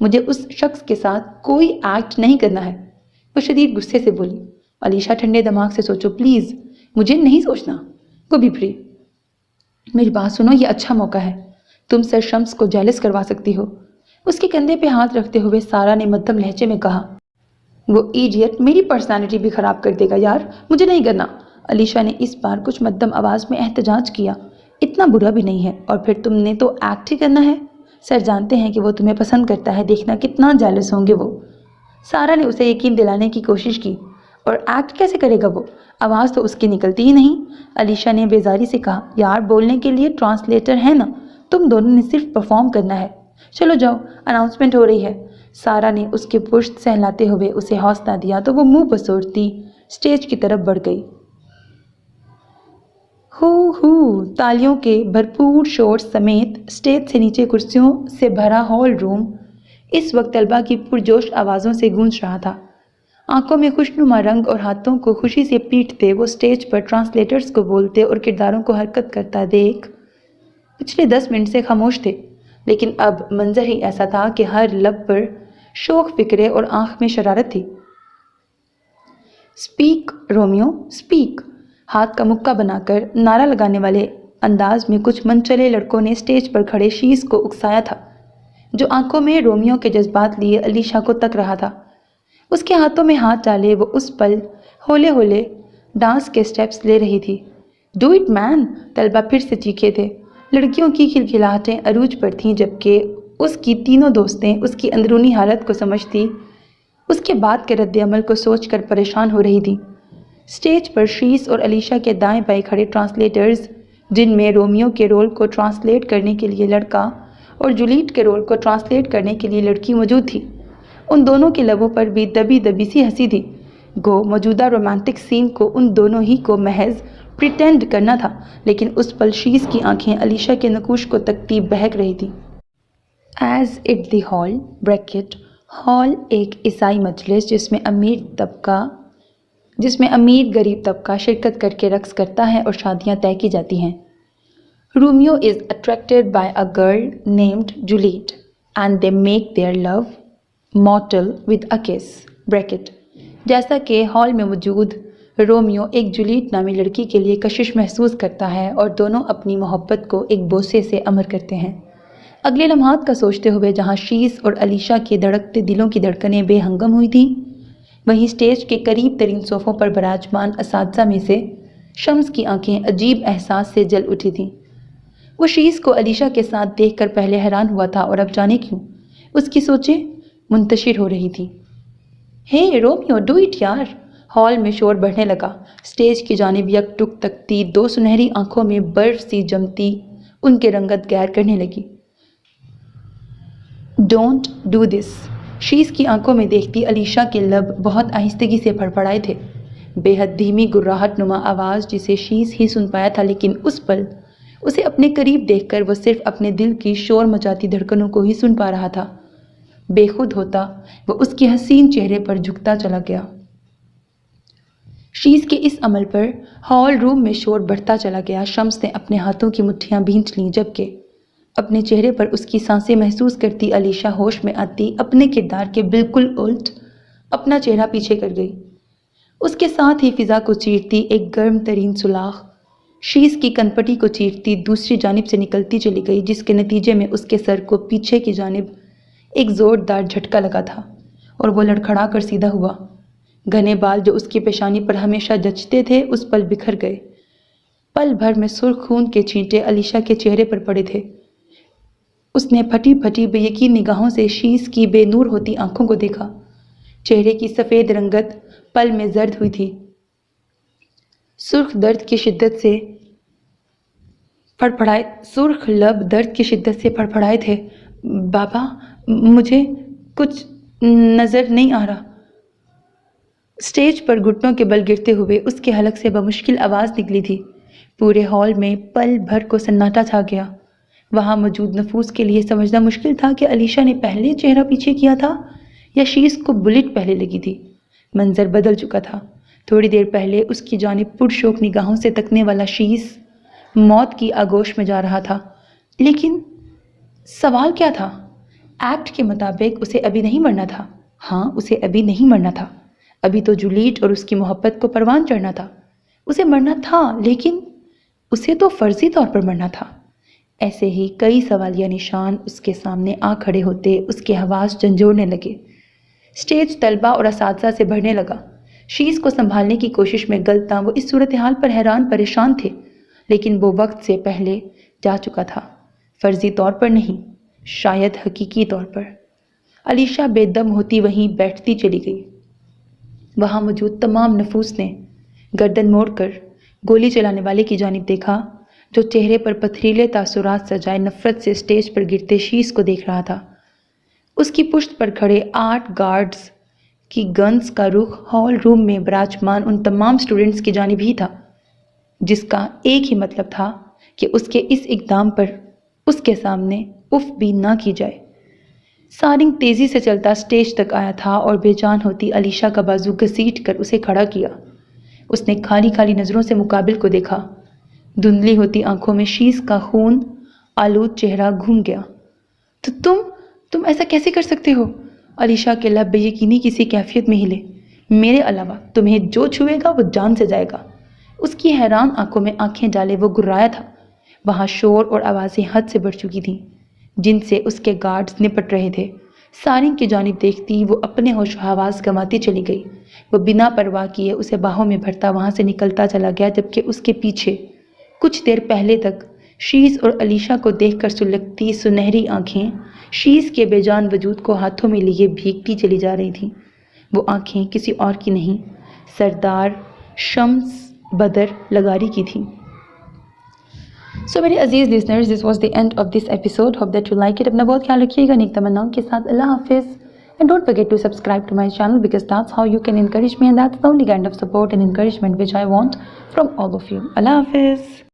مجھے اس شخص کے ساتھ کوئی ایکٹ نہیں کرنا ہے، وہ شدید غصے سے بولی۔ علیشا ٹھنڈے دماغ سے سوچو پلیز، مجھے نہیں سوچنا، وہ بھری۔ میری بات سنو، یہ اچھا موقع ہے، تم سر شمس کو جیلس کروا سکتی ہو۔ اس کے کندھے پہ ہاتھ رکھتے ہوئے سارا نے مدھم لہجے میں کہا۔ وہ ایڈیٹ میری پرسنالٹی بھی خراب کر دے گا یار، مجھے نہیں کرنا۔ علیشا نے اس بار کچھ مدھم آواز میں احتجاج کیا۔ اتنا برا بھی نہیں ہے، اور پھر تم نے تو ایکٹ ہی کرنا ہے، سر جانتے ہیں کہ وہ تمہیں پسند کرتا ہے، دیکھنا کتنا جیلس ہوں گے وہ۔ سارا نے اسے یقین دلانے کی کوشش کی۔ اور ایکٹ کیسے کرے گا وہ؟ آواز تو اس کی نکلتی ہی نہیں۔ علیشا نے بیزاری سے کہا، یار بولنے کے لیے ٹرانسلیٹر ہے نا، تم دونوں نے صرف پرفارم کرنا ہے۔ چلو جاؤ، اناؤنسمنٹ ہو رہی ہے۔ سارا نے اس کے پشت سہلاتے ہوئے اسے حوصلہ دیا تو وہ منہ بسوڑتی اسٹیج کی طرف بڑھ گئی۔ تالیوں کے بھرپور شور سمیت اسٹیج سے نیچے کرسیوں سے بھرا ہال روم اس وقت طلبہ کی پرجوش آوازوں سے گونج رہا تھا۔ آنکھوں میں خوشنما رنگ اور ہاتھوں کو خوشی سے پیٹتے وہ اسٹیج پر ٹرانسلیٹرز کو بولتے اور کرداروں کو حرکت کرتا دیکھ پچھلے 10 منٹ سے خاموش تھے، لیکن اب منظر ہی ایسا تھا کہ ہر لب پر شوق فکرے اور آنکھ میں شرارت تھی۔ اسپیک رومیو، اسپیک، ہاتھ کا مکہ بنا کر نعرہ لگانے والے انداز میں کچھ منچلے لڑکوں نے اسٹیج پر کھڑے شیز کو اکسایا تھا، جو آنکھوں میں رومیو کے جذبات لیے علیشا کو تک رہا تھا۔ اس کے ہاتھوں میں ہاتھ ڈالے وہ اس پل ہولے ہولے ڈانس کے سٹیپس لے رہی تھی۔ ڈو اٹ مین، طلبہ پھر سے چیخے تھے۔ لڑکیوں کی کھلکھلاہٹیں عروج پر تھیں، جبکہ اس کی تینوں دوستیں اس کی اندرونی حالت کو سمجھتی اس کے بعد کے رد عمل کو سوچ کر پریشان ہو رہی تھیں۔ اسٹیج پر شیز اور علیشا کے دائیں بائیں کھڑے ٹرانسلیٹرز جن میں رومیو کے رول کو ٹرانسلیٹ کرنے کے لیے لڑکا اور جولیٹ کے رول کو ٹرانسلیٹ کرنے کے لیے لڑکی موجود تھی۔ ان دونوں کے لبوں پر بھی دبی دبی سی ہنسی تھی۔ گو موجودہ رومانٹک سین کو ان دونوں ہی کو محض پریٹینڈ کرنا تھا، لیکن اس پل شیز کی آنکھیں علیشا کے نقوش کو تکتی بہک رہی تھیں۔ As it the hall bracket hall ایک عیسائی مجلس جس میں امیر غریب طبقہ شرکت کر کے رقص کرتا ہے اور شادیاں طے کی جاتی ہیں۔ Romeo is attracted by a girl named Juliet and they make their love mortal with a kiss bracket. جیسا کہ ہال میں موجود رومیو ایک جولیٹ نامی لڑکی کے لیے کشش محسوس کرتا ہے اور دونوں اپنی محبت کو ایک بوسے سے امر کرتے ہیں۔ اگلے لمحات کا سوچتے ہوئے جہاں شیز اور علیشا کے دھڑکتے دلوں کی دھڑکنیں بے ہنگم ہوئی تھیں، وہیں اسٹیج کے قریب ترین صوفوں پر براجمان اساتذہ میں سے شمس کی آنکھیں عجیب احساس سے جل اٹھی تھیں۔ وہ شیز کو علیشا کے ساتھ دیکھ کر پہلے حیران ہوا تھا اور اب جانے کیوں اس کی سوچیں منتشر ہو رہی تھیں۔ ہے رومیو ڈو اٹ یار! ہال میں شور بڑھنے لگا۔ اسٹیج کی جانب یک ٹک تکتی دو سنہری آنکھوں میں برف سی جمتی ان کے رنگت غیر کرنے لگی۔ Don't do this! شیز کی آنکھوں میں دیکھتی علیشا کے لب بہت آہستگی سے پھڑپڑائے تھے۔ بے حد دھیمی گرراہٹ نما آواز جسے شیز ہی سن پایا تھا، لیکن اس پل اسے اپنے قریب دیکھ کر وہ صرف اپنے دل کی شور مچاتی دھڑکنوں کو ہی سن پا رہا تھا۔ بے خود ہوتا وہ اس کے حسین چہرے پر جھکتا چلا گیا۔ شیز کے اس عمل پر ہال روم میں شور بڑھتا چلا گیا۔ شمس نے اپنے ہاتھوں کی مٹھیاں بھینچ لیں، جبکہ اپنے چہرے پر اس کی سانسیں محسوس کرتی علیشا ہوش میں آتی اپنے کردار کے بالکل الٹ اپنا چہرہ پیچھے کر گئی۔ اس کے ساتھ ہی فضا کو چیرتی ایک گرم ترین سولاخ شیز کی کنپٹی کو چیرتی دوسری جانب سے نکلتی چلی گئی، جس کے نتیجے میں اس کے سر کو پیچھے کی جانب ایک زوردار جھٹکا لگا تھا اور وہ لڑکھڑا کر سیدھا ہوا۔ گھنے بال جو اس کی پیشانی پر ہمیشہ جچتے تھے اس پل بکھر گئے۔ پل بھر میں سرخ خون کے چھینٹے علیشا کے چہرے پر پڑے تھے۔ اس نے پھٹی پھٹی بے یقین نگاہوں سے شیز کی بے نور ہوتی آنکھوں کو دیکھا۔ چہرے کی سفید رنگت پل میں زرد ہوئی تھی۔ سرخ لب درد کی شدت سے پھڑپڑائے تھے۔ بابا مجھے کچھ نظر نہیں آ رہا۔ اسٹیج پر گھٹنوں کے بل گرتے ہوئے اس کے حلق سے بمشکل آواز نکلی تھی۔ پورے ہال میں پل بھر کو سناٹا چھا گیا۔ وہاں موجود نفوس کے لیے سمجھنا مشکل تھا کہ علیشا نے پہلے چہرہ پیچھے کیا تھا یا شیز کو بلٹ پہلے لگی تھی۔ منظر بدل چکا تھا۔ تھوڑی دیر پہلے اس کی جانب پرشوق نگاہوں سے تکنے والا شیز موت کی آغوش میں جا رہا تھا، لیکن سوال کیا تھا؟ ایکٹ کے مطابق اسے ابھی نہیں مرنا تھا۔ ہاں، اسے ابھی نہیں مرنا تھا۔ ابھی تو جولیٹ اور اس کی محبت کو پروان چڑھنا تھا۔ اسے مرنا تھا، لیکن اسے تو فرضی طور پر مرنا تھا۔ ایسے ہی کئی سوالیہ نشان اس کے سامنے آ کھڑے ہوتے اس کے حواس جھنجھوڑنے لگے۔ اسٹیج طلبہ اور اساتذہ سے بھرنے لگا۔ شیز کو سنبھالنے کی کوشش میں غلطاں وہ اس صورتحال پر حیران پریشان تھے، لیکن وہ وقت سے پہلے جا چکا تھا۔ فرضی طور پر نہیں، شاید حقیقی طور پر۔ علیشا بے دم ہوتی وہیں بیٹھتی چلی گئی۔ وہاں موجود تمام نفوس نے گردن موڑ کر گولی چلانے والے کی جانب دیکھا، جو چہرے پر پتھریلے تاثرات سجائے نفرت سے اسٹیج پر گرتے شیز کو دیکھ رہا تھا۔ اس کی پشت پر کھڑے 8 گارڈز کی گنز کا رخ ہال روم میں براجمان ان تمام اسٹوڈنٹس کی جانب ہی تھا، جس کا ایک ہی مطلب تھا کہ اس کے اس اقدام پر اس کے سامنے اف بھی نہ کی جائے۔ سارنگ تیزی سے چلتا اسٹیج تک آیا تھا اور بے جان ہوتی علیشا کا بازو گھسیٹ کر اسے کھڑا کیا۔ اس نے کھالی کھالی نظروں سے مقابل کو دیکھا۔ دھندلی ہوتی آنکھوں میں شیز کا خون آلود چہرہ گھوم گیا۔ تو تم ایسا کیسے کر سکتے ہو؟ علیشا کے لب بے یقینی کسی کیفیت میں ہلے۔ میرے علاوہ تمہیں جو چھوئے گا وہ جان سے جائے گا۔ اس کی حیران آنکھوں میں آنکھیں ڈالے وہ گرایا تھا۔ وہاں شور اور آوازیں حد سے بڑھ چکی تھیں، جن سے اس کے گارڈز نپٹ رہے تھے۔ سارنگ کی جانب دیکھتی وہ اپنے ہوش و حواس گنواتی چلی گئی۔ وہ بنا پرواہ کیے اسے باہوں میں بھرتا وہاں سے نکلتا چلا گیا، جبکہ اس کے پیچھے کچھ دیر پہلے تک شیز اور علیشا کو دیکھ کر سلگتی سنہری آنکھیں شیز کے بے جان وجود کو ہاتھوں میں لیے بھیگتی چلی جا رہی تھیں۔ وہ آنکھیں کسی اور کی نہیں، سردار شمس بدر لغاری کی تھیں۔ سو میرے عزیز listeners, this was the end of this episode. Hope that you like it. اپنا بہت خیال رکھیے گا نیک تمناؤں کے ساتھ. اللہ حافظ. And don't forget to subscribe to my channel because that's how you can encourage me, and that's the only kind of support and encouragement which I want from all of you. Allah Hafiz.